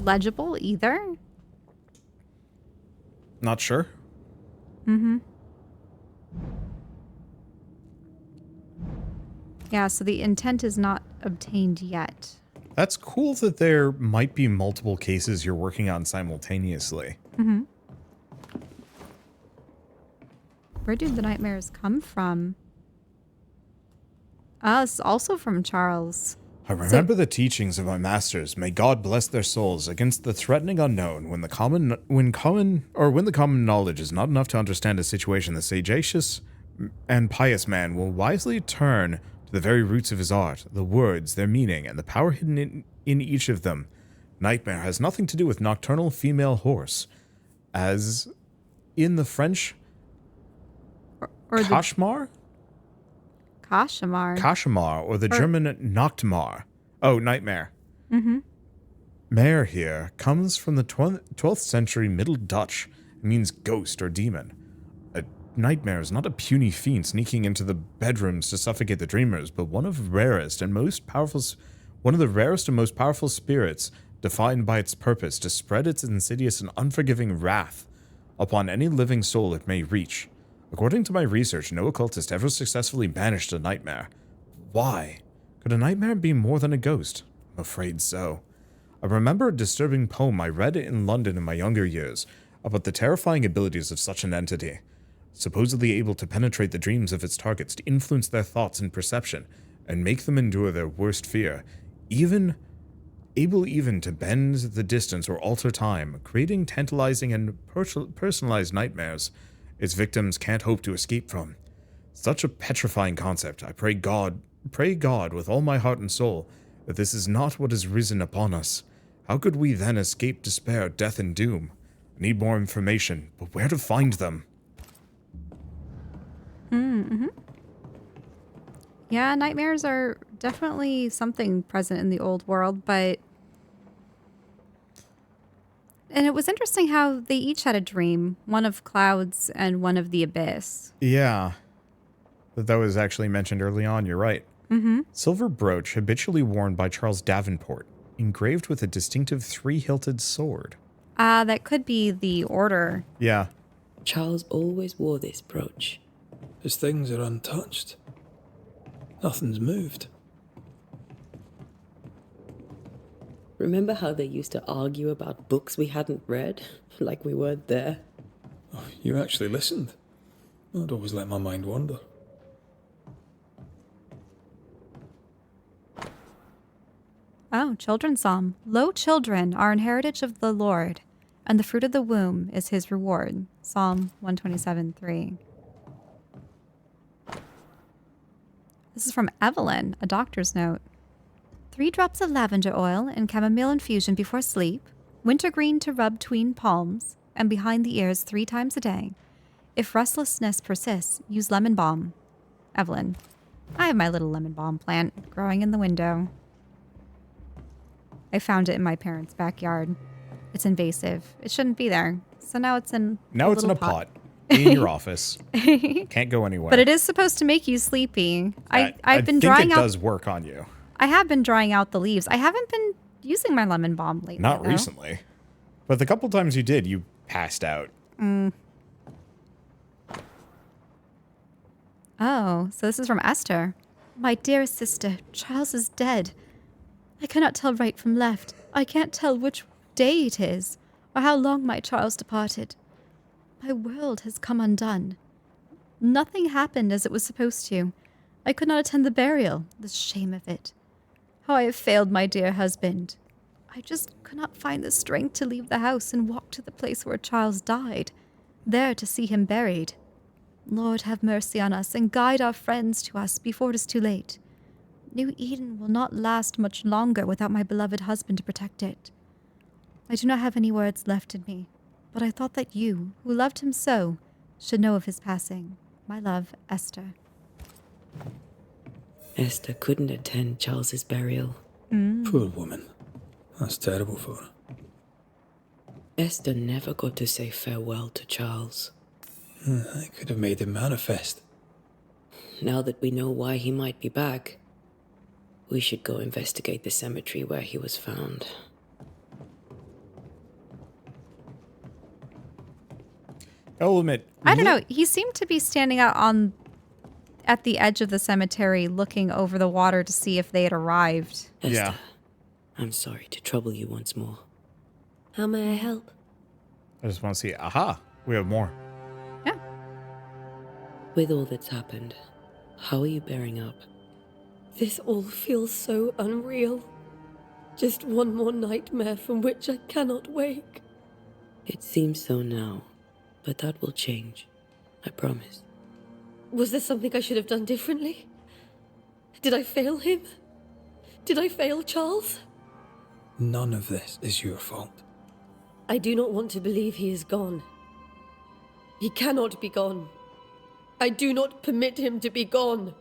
legible either? Not sure. Yeah, so the intent is not obtained yet. That's cool that there might be multiple cases you're working on simultaneously. Where do the nightmares come from? It's also from Charles. I remember the teachings of my masters. May God bless their souls against the threatening unknown. When the common knowledge is not enough to understand a situation, the sagacious and pious man will wisely turn to the very roots of his art, the words, their meaning, and the power hidden in each of them. Nightmare has nothing to do with nocturnal female horse, as in the French Or the Kashmar? Kashmar. Or the German Nachtmar. Oh, nightmare. Mare here comes from the 12th century Middle Dutch. It means ghost or demon. A nightmare is not a puny fiend sneaking into the bedrooms to suffocate the dreamers, but one of the rarest and most powerful spirits, defined by its purpose to spread its insidious and unforgiving wrath upon any living soul it may reach. According to my research, no occultist ever successfully banished a nightmare. Why? Could a nightmare be more than a ghost? I'm afraid so. I remember a disturbing poem I read in London in my younger years about the terrifying abilities of such an entity, supposedly able to penetrate the dreams of its targets to influence their thoughts and perception and make them endure their worst fear, able to bend the distance or alter time, creating tantalizing and personalized nightmares its victims can't hope to escape from. Such a petrifying concept. I pray God with all my heart and soul that this is not what has risen upon us. How could we then escape despair, death, and doom? I need more information, but where to find them? Yeah, nightmares are definitely something present in the old world, but... And it was interesting how they each had a dream, one of clouds and one of the abyss. Yeah. That was actually mentioned early on, you're right. Silver brooch habitually worn by Charles Davenport, engraved with a distinctive three-hilted sword. That could be the order. Yeah. Charles always wore this brooch. His things are untouched. Nothing's moved. Remember how they used to argue about books we hadn't read? Like we weren't there? Oh, you actually listened. I'd always let my mind wander. Oh, children's psalm. Lo, children are an heritage of the Lord, and the fruit of the womb is his reward. Psalm 127:3. This is from Evelyn, a doctor's note. 3 drops of lavender oil and chamomile infusion before sleep, wintergreen to rub 'tween palms and behind the ears 3 times a day. If restlessness persists, use lemon balm. Evelyn. I have my little lemon balm plant growing in the window. I found it in my parents' backyard. It's invasive. It shouldn't be there. So now it's in a pot in your office. Can't go anywhere. But it is supposed to make you sleepy. I've been drying out. It does work on you. I have been drying out the leaves. I haven't been using my lemon balm lately. Not though. recently. But the couple times you did, you passed out. Oh, so this is from Esther. My dearest sister, Charles is dead. I cannot tell right from left. I can't tell which day it is, or how long my Charles departed. My world has come undone. Nothing happened as it was supposed to. I could not attend the burial, the shame of it. How I have failed my dear husband. I just could not find the strength to leave the house and walk to the place where Charles died, there to see him buried. Lord, have mercy on us and guide our friends to us before it is too late. New Eden will not last much longer without my beloved husband to protect it. I do not have any words left in me, but I thought that you, who loved him so, should know of his passing. My love, Esther. Esther couldn't attend Charles's burial. Poor woman. That's terrible for her. Esther never got to say farewell to Charles. I could have made him manifest. Now that we know why he might be back, we should go investigate the cemetery where he was found. I'll admit. I don't know. He seemed to be standing out at the edge of the cemetery looking over the water to see if they had arrived. Esther, Yeah. I'm sorry to trouble you once more. How may I help? I just want to see. Aha, we have more. Yeah. With all that's happened, how are you bearing up? This all feels so unreal. Just one more nightmare from which I cannot wake. It seems so now, but that will change. I promise. Was there something I should have done differently? Did I fail him? Did I fail Charles? None of this is your fault. I do not want to believe he is gone. He cannot be gone. I do not permit him to be gone.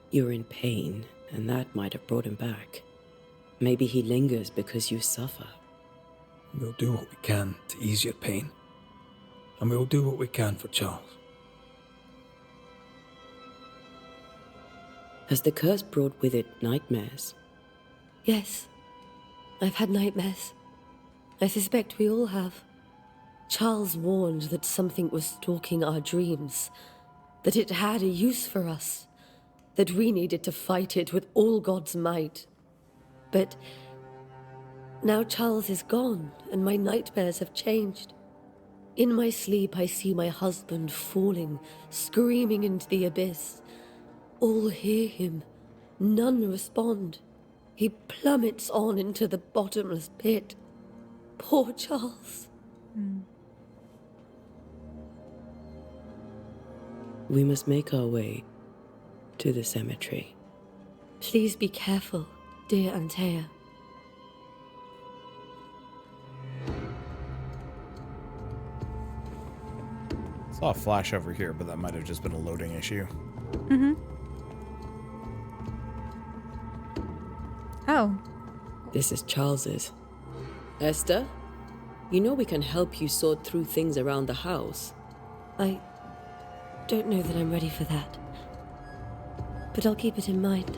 You're in pain, and that might have brought him back. Maybe he lingers because you suffer. We'll do what we can to ease your pain. And we'll do what we can for Charles. Has the curse brought with it nightmares? Yes, I've had nightmares. I suspect we all have. Charles warned that something was stalking our dreams, that it had a use for us, that we needed to fight it with all God's might. But now Charles is gone, and my nightmares have changed. In my sleep, I see my husband falling, screaming into the abyss. All hear him. None respond. He plummets on into the bottomless pit. Poor Charles. We must make our way to the cemetery. Please be careful, dear Antea. Saw a flash over here, but that might have just been a loading issue. Oh, This is Charles's. Esther, you know we can help you sort through things around the house. I don't know that I'm ready for that. But I'll keep it in mind.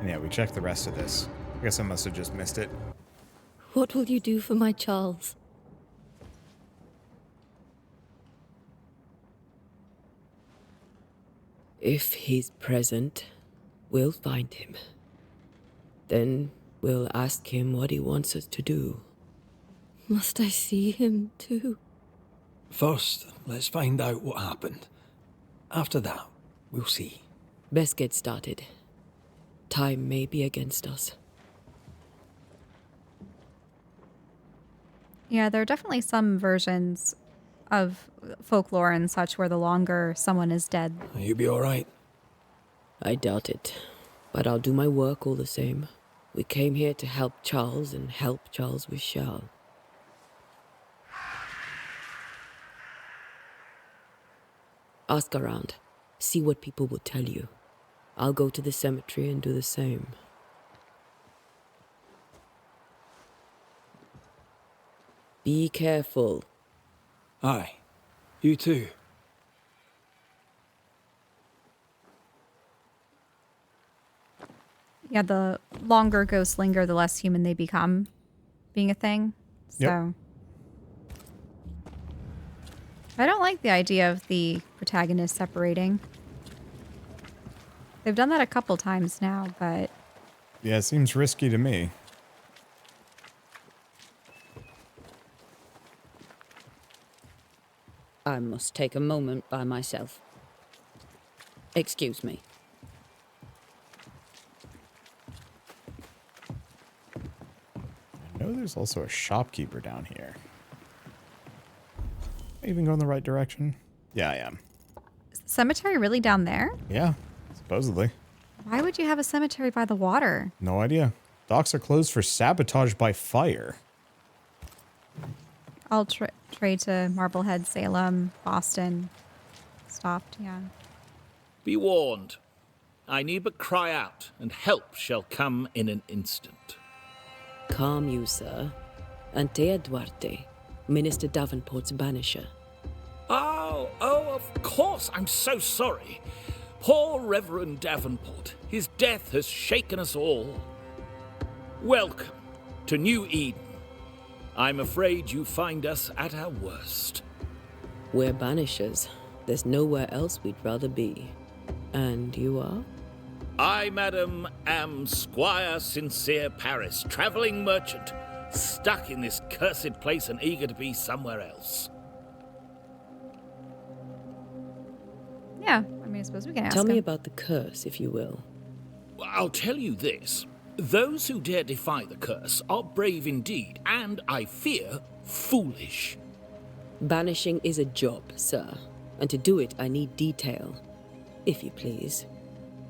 And yeah, we checked the rest of this. I guess I must have just missed it. What will you do for my Charles? If he's present, we'll find him. Then we'll ask him what he wants us to do. Must I see him too? First, let's find out what happened. After that, we'll see. Best get started. Time may be against us. yeah, there are definitely some versions of folklore and such where the longer someone is dead. You'll be all right. I doubt it, but I'll do my work all the same. We came here to help Charles, and help Charles we shall. Ask around. See what people will tell you. I'll go to the cemetery and do the same. Be careful. Aye. You too. Yeah, the longer ghosts linger, the less human they become, being a thing. So Yep. I don't like the idea of the protagonist separating. They've done that a couple times now, but Yeah, it seems risky to me. I must take a moment by myself. Excuse me. I know there's also a shopkeeper down here. Am I even going the right direction? Yeah, I am. is the cemetery really down there? Yeah, supposedly. Why would you have a cemetery by the water? No idea. Docks are closed for sabotage by fire. I'll trade to Marblehead, Salem, Boston. Stopped, yeah. Be warned. I need but cry out, and help shall come in an instant. Calm you, sir. Antea Duarte, Minister Davenport's banisher. Oh, of course, I'm so sorry. Poor Reverend Davenport. His death has shaken us all. Welcome to New Eden. I'm afraid you find us at our worst. We're banishers. There's nowhere else we'd rather be. And you are? I, madam, am Squire Sincere Paris, travelling merchant, stuck in this cursed place and eager to be somewhere else. Yeah, I mean, I suppose we can ask Tell him. me about the curse, if you will. I'll tell you this. Those who dare defy the curse are brave indeed, and, I fear, foolish. Banishing is a job, sir. And to do it, I need detail. If you please.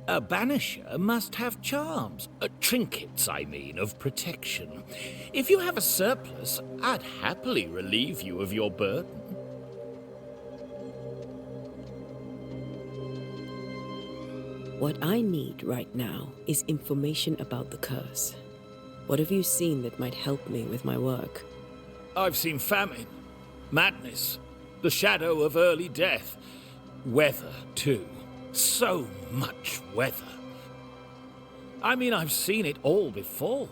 A banisher must have charms. Trinkets, I mean, of protection. If you have a surplus, I'd happily relieve you of your burden. What I need right now is information about the curse. What have you seen that might help me with my work? I've seen famine, madness, the shadow of early death, weather, too. So much weather. I mean, I've seen it all before,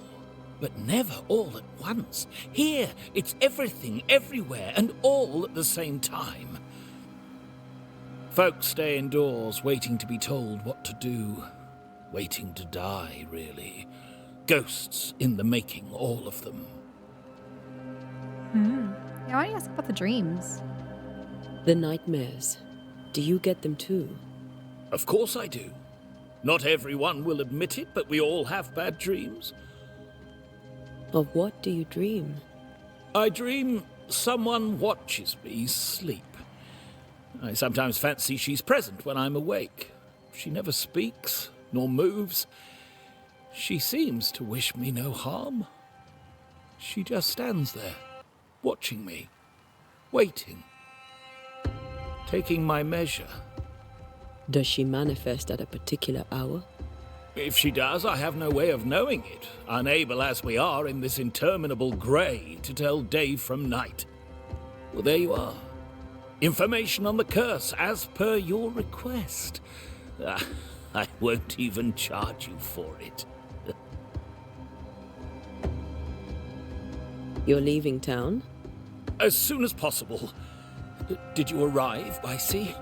but never all at once. Here, it's everything, everywhere, and all at the same time. Folks stay indoors, waiting to be told what to do. Waiting to die, really. Ghosts in the making, all of them. Yeah, why don't you ask about the dreams? The nightmares. Do you get them too? Of course I do. Not everyone will admit it, but we all have bad dreams. Of what do you dream? I dream someone watches me sleep. I sometimes fancy she's present when I'm awake. She never speaks, nor moves. She seems to wish me no harm. She just stands there, watching me, waiting, taking my measure. Does she manifest at a particular hour? If she does, I have no way of knowing it, unable as we are in this interminable grey to tell day from night. Well, there you are. Information on the curse, as per your request. I won't even charge you for it. You're leaving town? As soon as possible. Did you arrive by sea?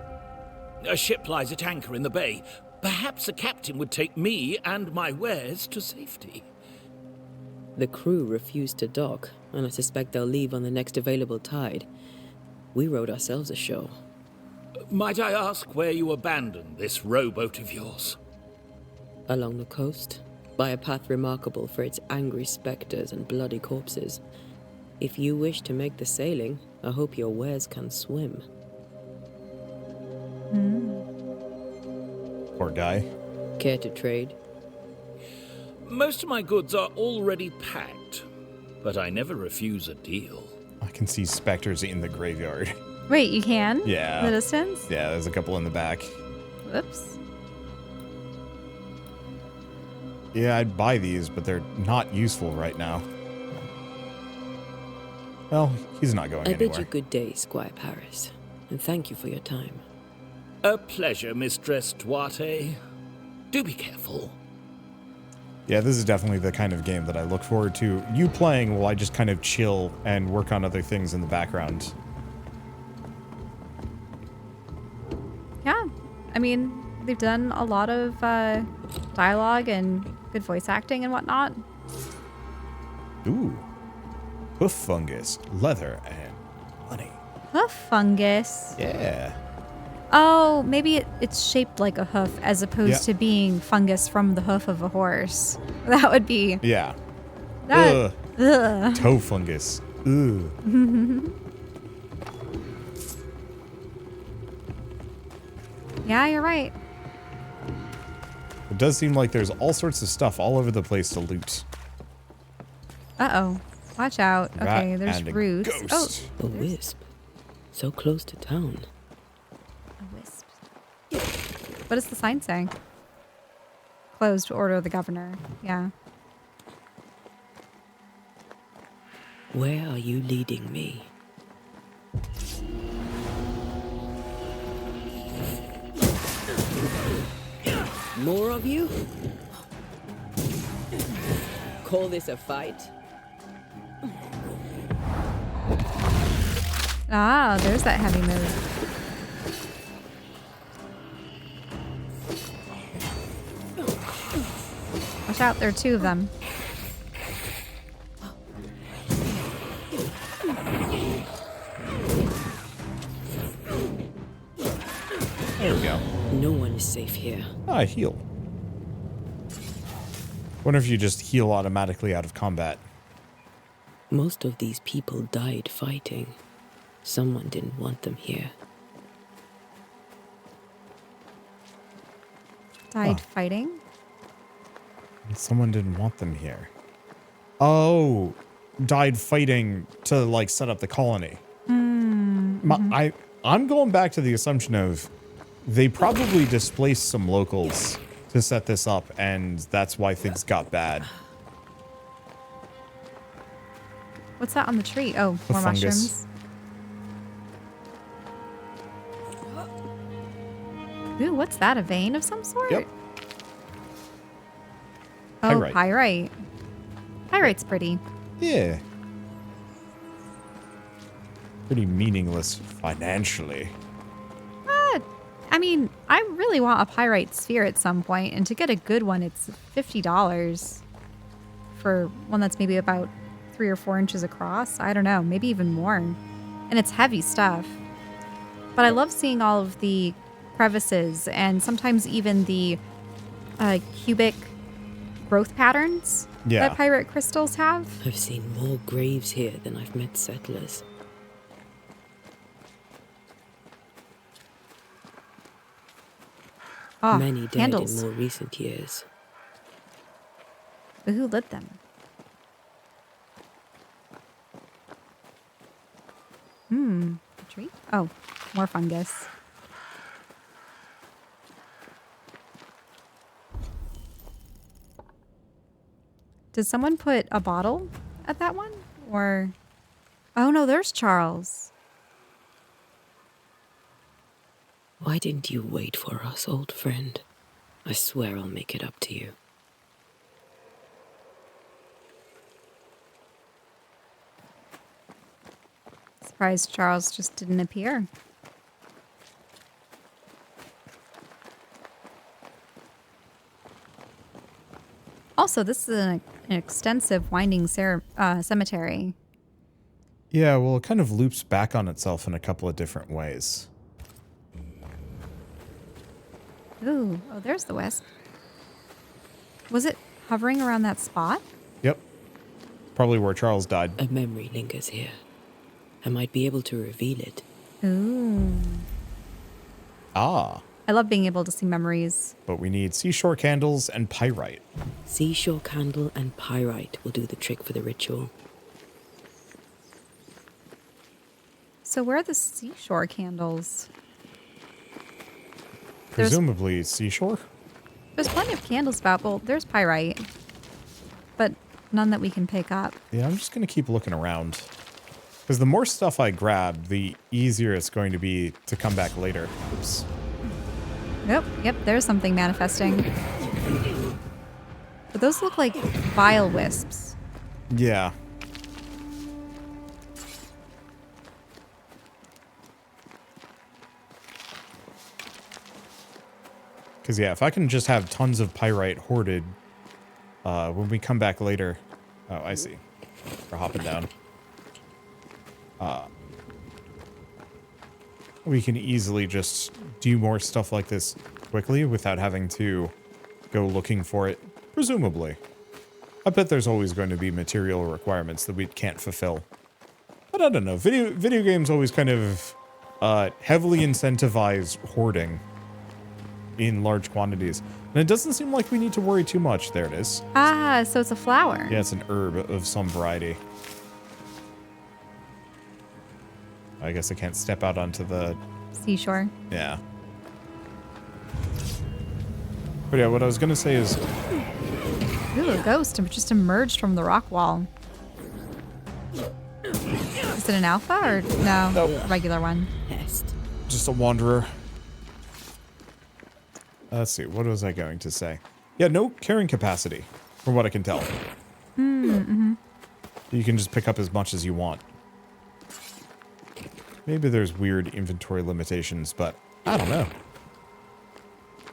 A ship lies at anchor in the bay. Perhaps a captain would take me and my wares to safety. The crew refused to dock, and I suspect they'll leave on the next available tide. We rode ourselves ashore. Might I ask where you abandoned this rowboat of yours? Along the coast, by a path remarkable for its angry specters and bloody corpses. If you wish to make the sailing, I hope your wares can swim. Poor guy. Care to trade? Most of my goods are already packed, but I never refuse a deal. I can see specters in the graveyard. Wait, you can? Yeah. In the distance? Yeah, there's a couple in the back. Whoops. Yeah, I'd buy these, but they're not useful right now. Well, he's not going I anywhere. bid you good day, Squire Paris, and thank you for your time. A pleasure, Mistress Duarte. Do be careful. Yeah, this is definitely the kind of game that I look forward to. You playing while I just kind of chill and work on other things in the background. Yeah. I mean, they've done a lot of dialogue and good voice acting and whatnot. Ooh. Hoof fungus, leather, and money. Hoof fungus. Yeah. Oh, maybe it's shaped like a hoof as opposed to being fungus from the hoof of a horse. That would be... Yeah. That, ugh. Toe fungus. Ugh. Yeah, you're right. It does seem like there's all sorts of stuff all over the place to loot. Uh-oh. Watch out. Rat Okay, there's and a roots. ghost. Oh, A wisp. So close to town. a wisp. What does the sign say? closed to order the governor. Yeah. Where are you leading me? More of you? Call this a fight? Ah, there's that heavy move. Watch out, there are two of them. There we go. No one is safe here. Ah, heal. Wonder if you just heal automatically out of combat. Most of these people died fighting. Someone didn't want them here. Died fighting? Someone didn't want them here. Oh, died fighting to like set up the colony. I'm going back to the assumption of they probably displaced some locals to set this up, and that's why things got bad. What's that on the tree? Oh, A more fungus. mushrooms. Ooh, what's that? A vein of some sort? Yep. Oh, Pyrite. pyrite. Pyrite's pretty. Yeah. Pretty meaningless financially. I mean, I really want a pyrite sphere at some point, and to get a good one, it's $50 for one that's maybe about 3 or 4 inches across. I don't know, maybe even more. And it's heavy stuff. But I love seeing all of the crevices and sometimes even the cubic growth patterns that pyrite crystals have. I've seen more graves here than I've met settlers. Oh, Many died candles. in more recent years. But who lit them? A tree? Oh, more fungus. Did someone put a bottle at that one? Or... Oh no, there's Charles. Why didn't you wait for us, old friend? I swear I'll make it up to you. Surprised Charles just didn't appear. Also, this is an extensive winding cemetery. Yeah, well, it kind of loops back on itself in a couple of different ways. Ooh, oh, there's the wisp. Was it hovering around that spot? Yep. Probably where Charles died. A memory lingers here. I might be able to reveal it. Ooh. Ah. I love being able to see memories. But we need seashore candles and pyrite. Seashore candle and pyrite will do the trick for the ritual. So where are the seashore candles? Presumably seashore? There's plenty of candles about. Well, there's pyrite. But none that we can pick up. Yeah, I'm just going to keep looking around. Because the more stuff I grab, the easier it's going to be to come back later. Oops. Yep, there's something manifesting. But those look like bile wisps. Yeah. Because, yeah, if I can just have tons of pyrite hoarded when we come back later. Oh, I see. We're hopping down. We can easily just do more stuff like this quickly without having to go looking for it, presumably. I bet there's always going to be material requirements that we can't fulfill. But I don't know. Video games always kind of heavily incentivize hoarding in large quantities. And it doesn't seem like we need to worry too much. There it is. Ah, so it's a flower. Yeah, it's an herb of some variety. I guess I can't step out onto the... Seashore. Yeah. But yeah, what I was going to say is... Ooh, a ghost just emerged from the rock wall. Is it an alpha or no? Nope. A regular one. Just a wanderer. Let's see, what was I going to say? Yeah, no carrying capacity, from what I can tell. Mm-hmm. You can just pick up as much as you want. Maybe there's weird inventory limitations, but I don't know.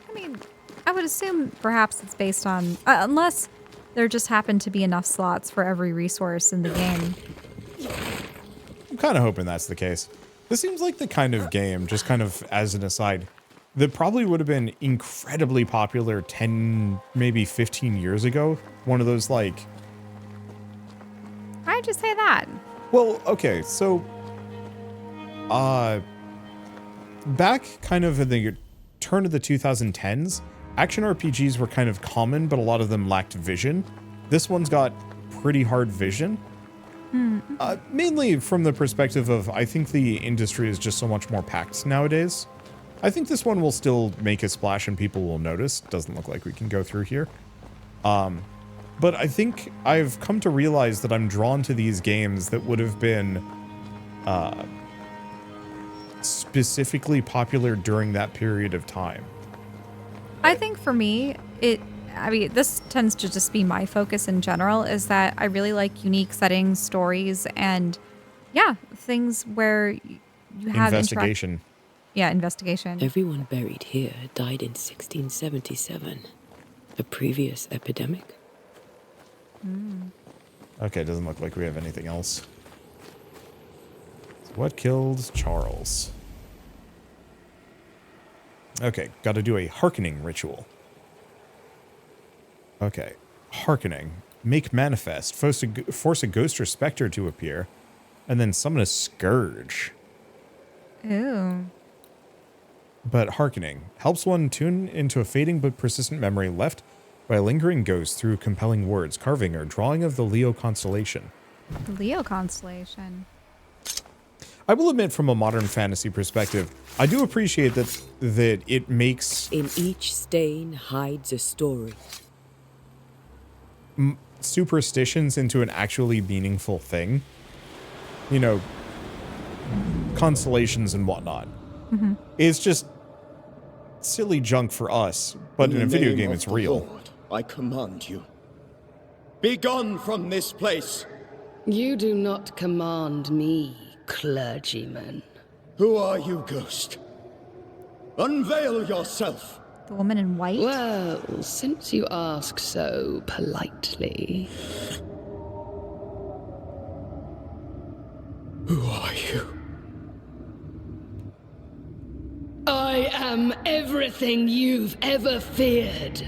I mean, I would assume perhaps it's based on... unless there just happen to be enough slots for every resource in the game. I'm kind of hoping that's the case. This seems like the kind of game, just kind of as an aside, that probably would have been incredibly popular 10, maybe 15 years ago. One of those, like... Why'd you say that? Well, okay, so... back kind of in the turn of the 2010s, action RPGs were kind of common, but a lot of them lacked vision. This one's got pretty hard vision. Mainly from the perspective of, I think the industry is just so much more packed nowadays. I think this one will still make a splash and people will notice. Doesn't look like we can go through here. But I think I've come to realize that I'm drawn to these games that would have been specifically popular during that period of time. I think for me, this tends to just be my focus in general, is that I really like unique settings, stories, and yeah, things where you have investigation. Yeah, investigation. Everyone buried here died in 1677. A previous epidemic? Okay, doesn't look like we have anything else. So what killed Charles? Okay, got to do a hearkening ritual. Okay, hearkening. Make manifest. Force a ghost or specter to appear. And then summon a scourge. Ooh. But hearkening helps one tune into a fading but persistent memory left by a lingering ghost through compelling words, carving, or drawing of the Leo constellation. The Leo constellation. I will admit, from a modern fantasy perspective, I do appreciate that it makes... In each stain hides a story. superstitions into an actually meaningful thing. You know, constellations and whatnot. Mm-hmm. It's just silly junk for us, but in a video game it's real. Lord, I command you. Be gone from this place! You do not command me, clergyman. Who are you, ghost? Unveil yourself! The woman in white? Well, since you ask so politely. Who are you? I am everything you've ever feared.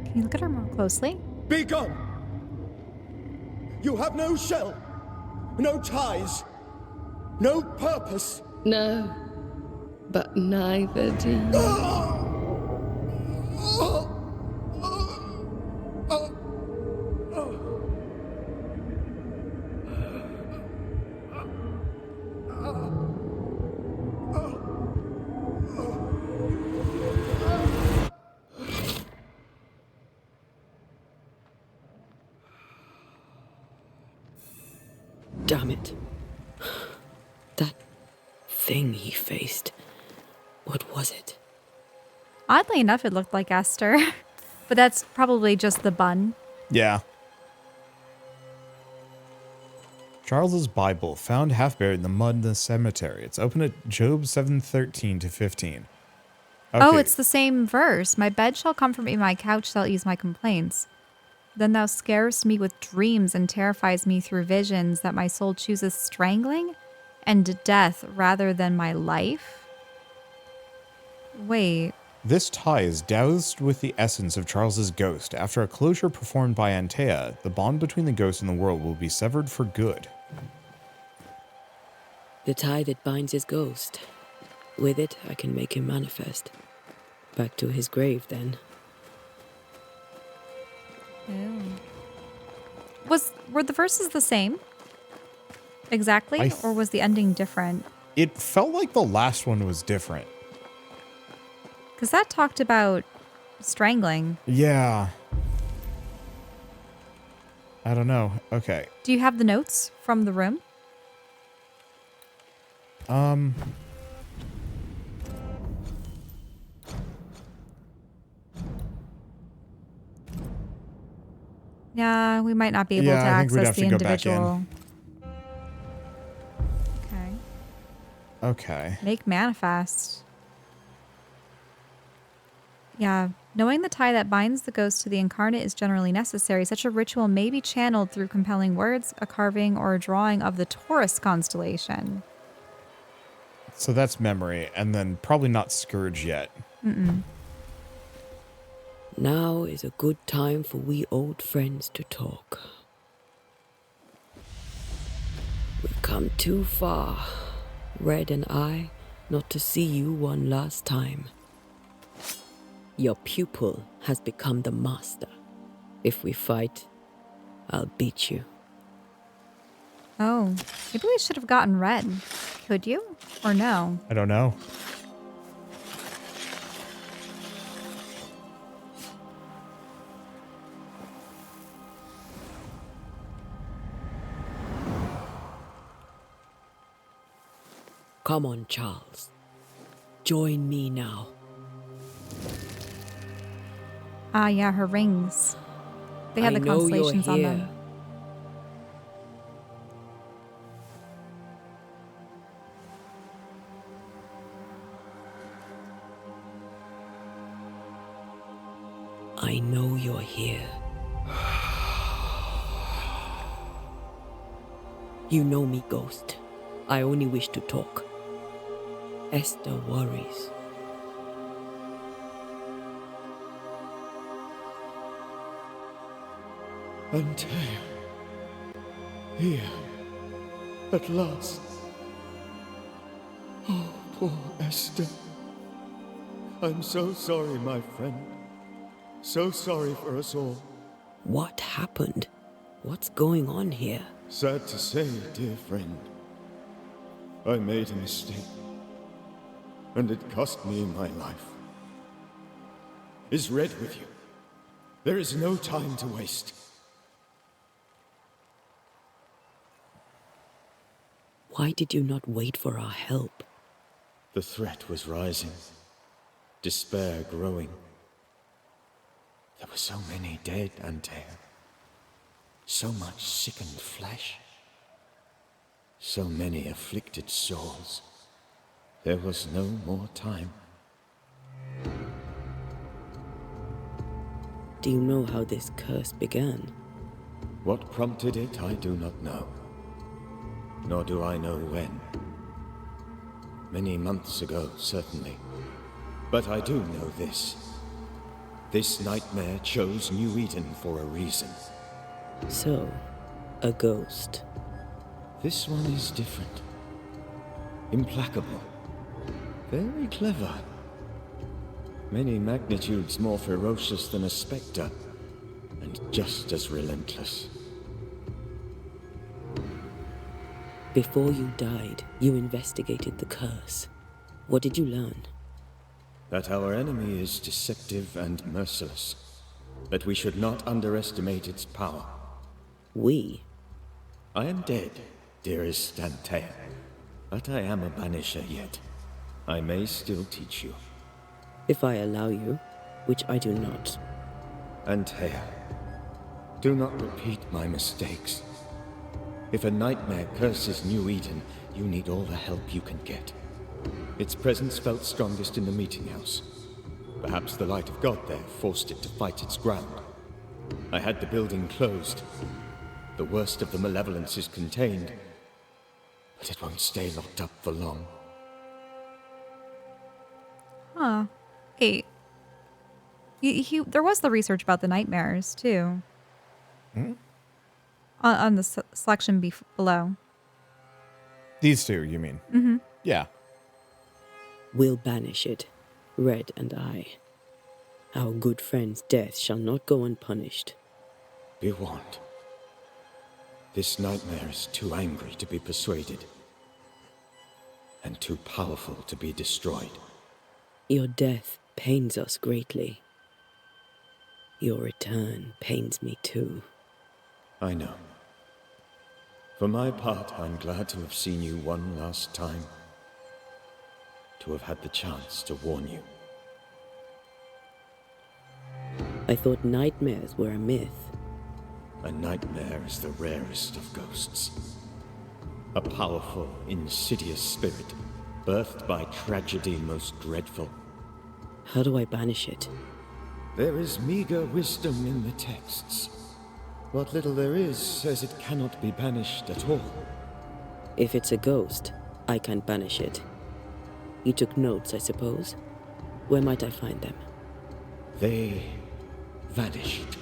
Can you look at her more closely? Be gone! You have no shell, no ties, no purpose. No, but neither do you. Damn it. That thing he faced. What was it? Oddly enough, it looked like Esther. But that's probably just the bun. Yeah. Charles's Bible, found half buried in the mud in the cemetery. It's open at Job 7:13 to 15. Okay. Oh, it's the same verse. My bed shall comfort me, my couch shall ease my complaints. Then thou scarest me with dreams and terrifies me through visions, that my soul chooses strangling and death rather than my life? Wait. This tie is doused with the essence of Charles's ghost. After a closure performed by Antea, the bond between the ghost and the world will be severed for good. The tie that binds his ghost. With it, I can make him manifest. Back to his grave, then. Were the verses the same? Exactly? Or was the ending different? It felt like the last one was different. Because that talked about strangling. Yeah. I don't know. Okay. Do you have the notes from the room? Yeah, we might not be able to I think we'd access have the to go back in. individual. Okay. Okay. Make manifest. Yeah. Knowing the tie that binds the ghost to the incarnate is generally necessary. Such a ritual may be channeled through compelling words, a carving, or a drawing of the Taurus constellation. So that's memory, and then probably not Scourge yet. Mm-mm. Now is a good time for we old friends to talk. We've come too far, Red and I, not to see you one last time. Your pupil has become the master. If we fight, I'll beat you. Oh, maybe we should have gotten Red. Could you? Or no? I don't know. Come on, Charles. Join me now. Ah, yeah, her rings. They had the know you're constellations on them. here. I know you're here. You know me, Ghost. I only wish to talk. Esther worries. Antea. Here. At last. Oh, poor Esther. I'm so sorry, my friend. So sorry for us all. What happened? What's going on here? Sad to say, dear friend. I made a mistake. And it cost me my life. Is Red with you? There is no time to waste. Why did you not wait for our help? The threat was rising. Despair growing. There were so many dead, Antea. So much sickened flesh. So many afflicted souls. There was no more time. Do you know how this curse began? What prompted it, I do not know. Nor do I know when. Many months ago, certainly. But I do know this. This nightmare chose New Eden for a reason. So, a ghost. This one is different. Implacable. Very clever. Many magnitudes more ferocious than a spectre, and just as relentless. Before you died, you investigated the curse. What did you learn? That our enemy is deceptive and merciless. That we should not underestimate its power. We? I am dead, dearest Antea. But I am a banisher yet. I may still teach you. If I allow you, which I do not. Antea, do not repeat my mistakes. If a nightmare curses New Eden, you need all the help you can get. Its presence felt strongest in the meeting house. Perhaps the light of God there forced it to fight its ground. I had the building closed. The worst of the malevolence is contained, but it won't stay locked up for long. Huh. Hey. There was the research about the nightmares, too. Hmm? On the selection below. These two, you mean? Mm-hmm. Yeah. We'll banish it, Red and I. Our good friend's death shall not go unpunished. Be warned. This nightmare is too angry to be persuaded, and too powerful to be destroyed. Your death pains us greatly. Your return pains me too. I know. For my part, I'm glad to have seen you one last time. To have had the chance to warn you. I thought nightmares were a myth. A nightmare is the rarest of ghosts. A powerful, insidious spirit, birthed by tragedy most dreadful. How do I banish it? There is meager wisdom in the texts. What little there is says it cannot be banished at all. If it's a ghost, I can't banish it. You took notes, I suppose? Where might I find them? They vanished.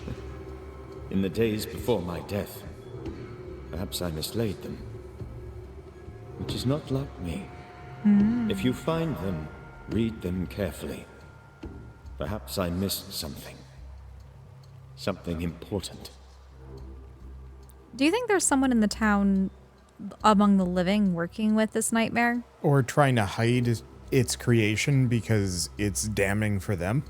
In the days before my death. Perhaps I mislaid them. Which is not like me. If you find them, read them carefully. Perhaps I missed something. Something important. Do you think there's someone in the town among the living working with this nightmare? Or trying to hide its creation because it's damning for them?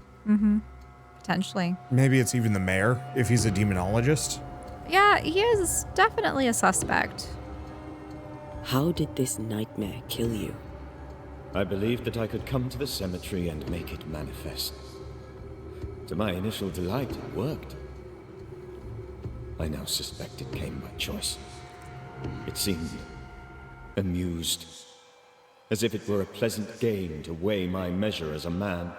Potentially. Maybe it's even the mayor, if he's a demonologist. Yeah, he is definitely a suspect. How did this nightmare kill you? I believed that I could come to the cemetery and make it manifest. To my initial delight, it worked. I now suspect it came by choice. It seemed amused, as if it were a pleasant game to weigh my measure as a man.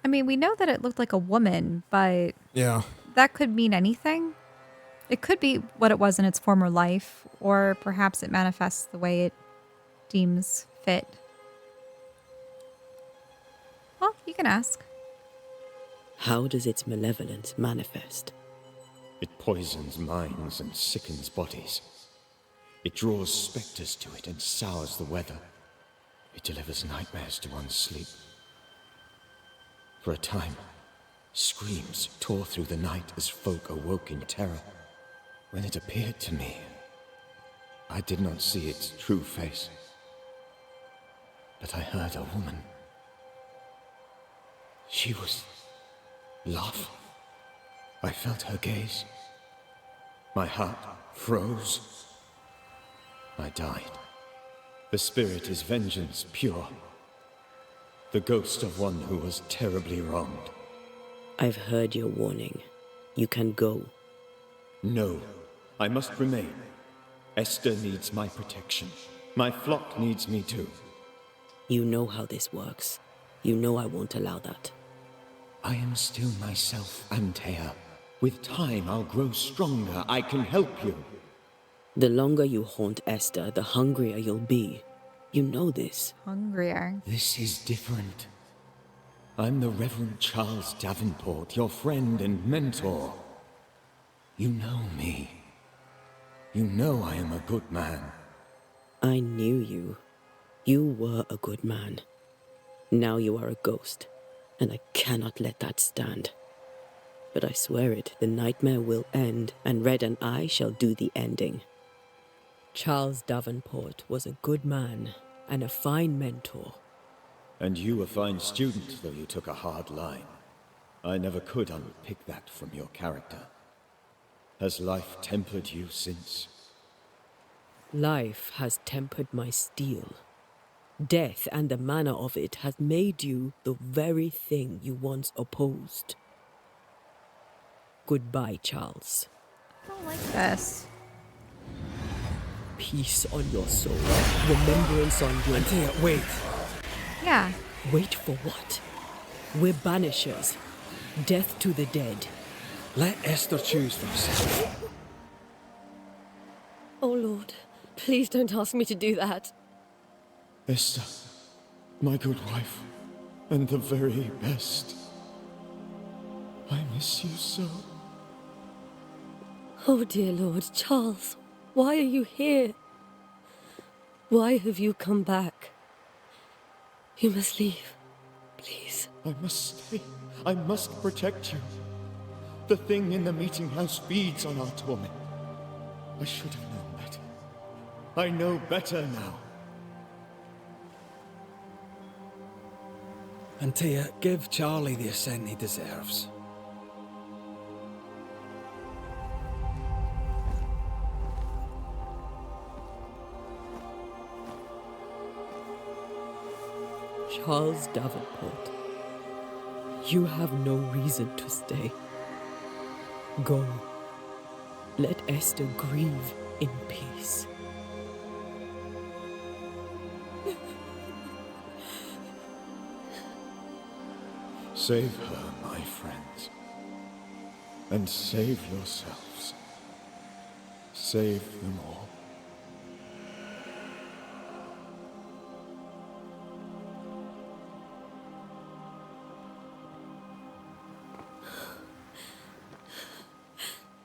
I mean, we know that it looked like a woman, but Yeah. that could mean anything. It could be what it was in its former life, or perhaps it manifests the way it deems fit. Well, you can ask. How does its malevolence manifest? It poisons minds and sickens bodies. It draws specters to it and sours the weather. It delivers nightmares to one's sleep. For a time, screams tore through the night as folk awoke in terror. When it appeared to me, I did not see its true face. But I heard a woman. She was love. I felt her gaze. My heart froze. I died. The spirit is vengeance pure. The ghost of one who was terribly wronged. I've heard your warning. You can go. No, I must remain. Esther needs my protection. My flock needs me too. You know how this works. You know I won't allow that. I am still myself, Antea. With time, I'll grow stronger. I can help you. The longer you haunt Esther, the hungrier you'll be. You know this. Hungrier. This is different. I'm the Reverend Charles Davenport, your friend and mentor. You know me. You know I am a good man. I knew you. You were a good man. Now you are a ghost, and I cannot let that stand. But I swear it, the nightmare will end, and Red and I shall do the ending. Charles Davenport was a good man and a fine mentor. And you a fine student, though you took a hard line. I never could unpick that from your character. Has life tempered you since? Life has tempered my steel. Death and the manner of it has made you the very thing you once opposed. Goodbye, Charles. I don't like this. Peace on your soul. Remembrance on your... Antea, wait. Yeah. Wait for what? We're banishers. Death to the dead. Let Esther choose for herself. Oh, Lord, please don't ask me to do that. Esther, my good wife, and the very best. I miss you so. Oh, dear Lord, Charles, why are you here? Why have you come back? You must leave, please. I must stay. I must protect you. The thing in the meeting house feeds on our torment. I should have known better. I know better now. And Tia, give Charlie the ascent he deserves. Charles Davenport, you have no reason to stay. Go. Let Esther grieve in peace. Save her, my friends. And save yourselves. Save them all.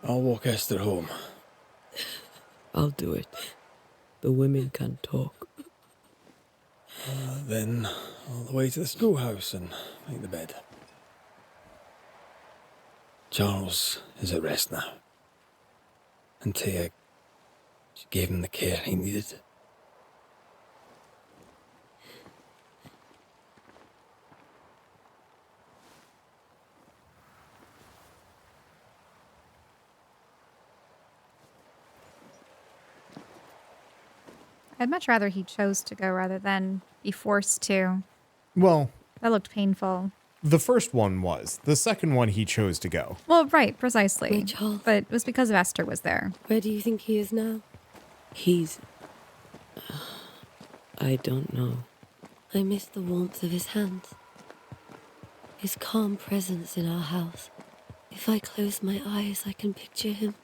I'll walk Esther home. I'll do it. The women can talk. Then all the way to the schoolhouse and make the bed. Charles is at rest now. And Tia, she gave him the care he needed. I'd much rather he chose to go rather than be forced to. Well, That looked painful. the first one was. The second one, he chose to go. Well, right, precisely. Wait, Charles. But it was because of Esther was there. Where do you think he is now? He's... I don't know. I miss the warmth of his hands. His calm presence in our house. If I close my eyes, I can picture him.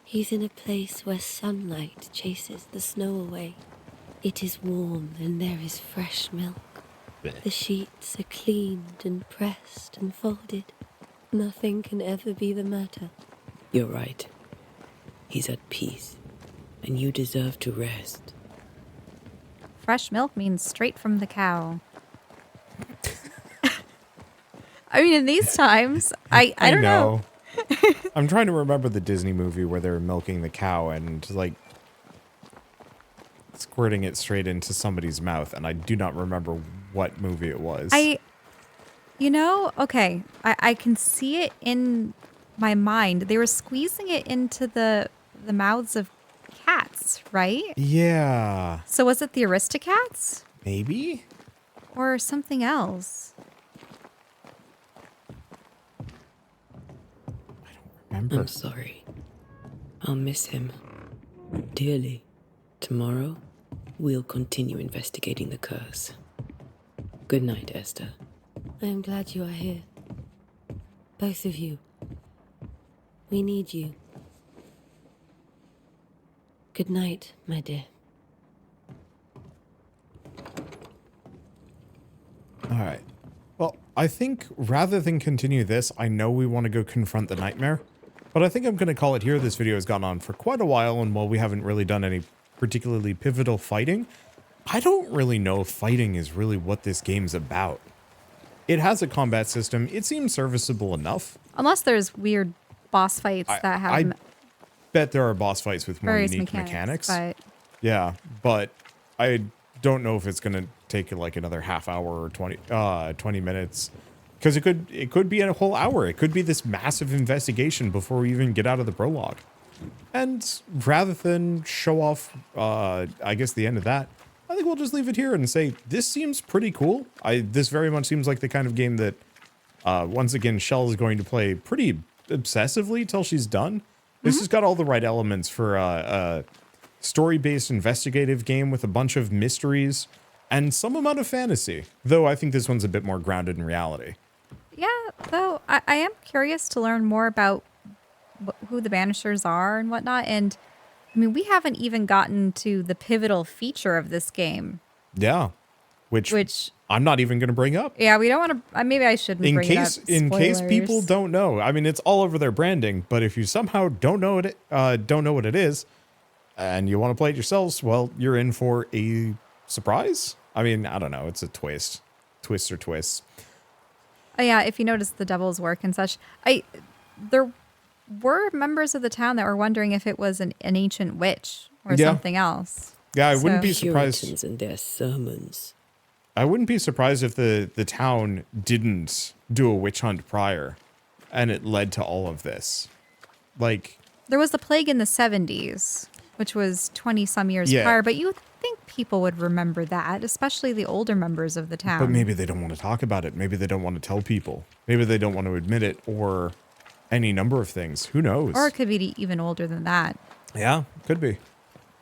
He's in a place where sunlight chases the snow away. It is warm and there is fresh milk. The sheets are cleaned and pressed and folded. Nothing can ever be the matter. You're right. He's at peace, and you deserve to rest. Fresh milk means straight from the cow. I mean, in these times, I don't know. I'm trying to remember the Disney movie where they were milking the cow and, like, squirting it straight into somebody's mouth, and I do not remember what movie it was. Okay, I can see it in my mind. They were squeezing it into the mouths of cats, right? Yeah. So was it the Aristocats? Maybe? Or something else? Remember? I'm sorry. I'll miss him dearly. Tomorrow, we'll continue investigating the curse. Good night, Esther. I am glad you are here. Both of you. We need you. Good night, my dear. All right. Well, I think rather than continue this, I know we want to go confront the nightmare, but I think I'm going to call it here. This video has gone on for quite a while, and while we haven't really done any particularly pivotal fighting, I don't really know if fighting is really what this game's about. It has a combat system. It seems serviceable enough. Unless there's weird boss fights that have I bet there are boss fights with more various unique mechanics. But Yeah, but I don't know if it's going to take like another half hour or 20 minutes. Because it could be a whole hour. It could be this massive investigation before we even get out of the prologue. And rather than show off, I guess, the end of that, I think we'll just leave it here and say, this seems pretty cool. This very much seems like the kind of game that, once again, Shell is going to play pretty obsessively till she's done. This has got all the right elements for a story-based investigative game with a bunch of mysteries and some amount of fantasy. Though I think this one's a bit more grounded in reality. yeah, though I am curious to learn more about who the Banishers are and whatnot. And I mean, we haven't even gotten to the pivotal feature of this game. Yeah, which I'm not even going to bring up. Yeah, we don't want to. Maybe I shouldn't bring it up. In case people Spoilers. don't know. I mean, it's all over their branding. But if you somehow don't know what it is, and you want to play it yourselves, well, you're in for a surprise. I mean, I don't know. It's a twist or twists. Yeah, if you notice the devil's work and such, there were members of the town that were wondering if it was an ancient witch or Yeah. something else. Yeah, I wouldn't be Puritans surprised. and their sermons. I wouldn't be surprised if the town didn't do a witch hunt prior, and it led to all of this. Like, There was the plague in the 70s, which was 20 some years Yeah. prior, but you would think people would remember that, especially the older members of the town. but maybe they don't want to talk about it. Maybe they don't want to tell people. Maybe they don't want to admit it, or any number of things. Who knows? Or it could be even older than that. Yeah, could be.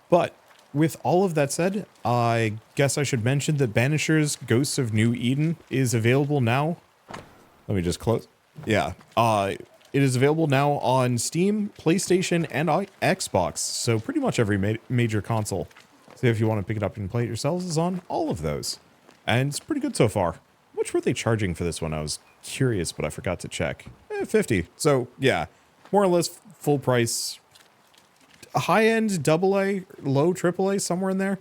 But with all of that said, I guess I should mention that Banishers Ghosts of New Eden is available now. Let me just close. Yeah. It is available now on Steam, PlayStation, and Xbox. So pretty much every major console. So if you want to pick it up and play it yourselves, is on all of those. And it's pretty good so far. How much were they charging for this one? I was curious, but I forgot to check. 50. So yeah, more or less full price. High-end AA, low AAA, somewhere in there.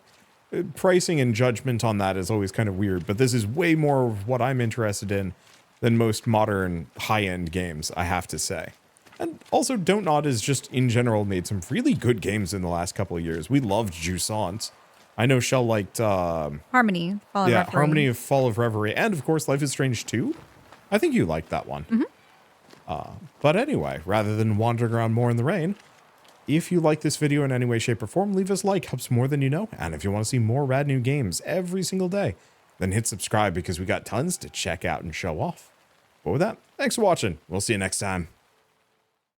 Pricing and judgment on that is always kind of weird, but this is way more of what I'm interested in than most modern high-end games, I have to say. And also, Don't Nod has just, in general, made some really good games in the last couple of years. We loved Jusant. I know Shell liked... Harmony, Fall of Reverie. Harmony of Fall of Reverie, and of course, Life is Strange 2. I think you liked that one. But anyway, rather than wandering around more in the rain, if you like this video in any way, shape, or form, leave us a like. Helps more than you know. And if you want to see more rad new games every single day, then hit subscribe because we got tons to check out and show off. But with that, thanks for watching. We'll see you next time.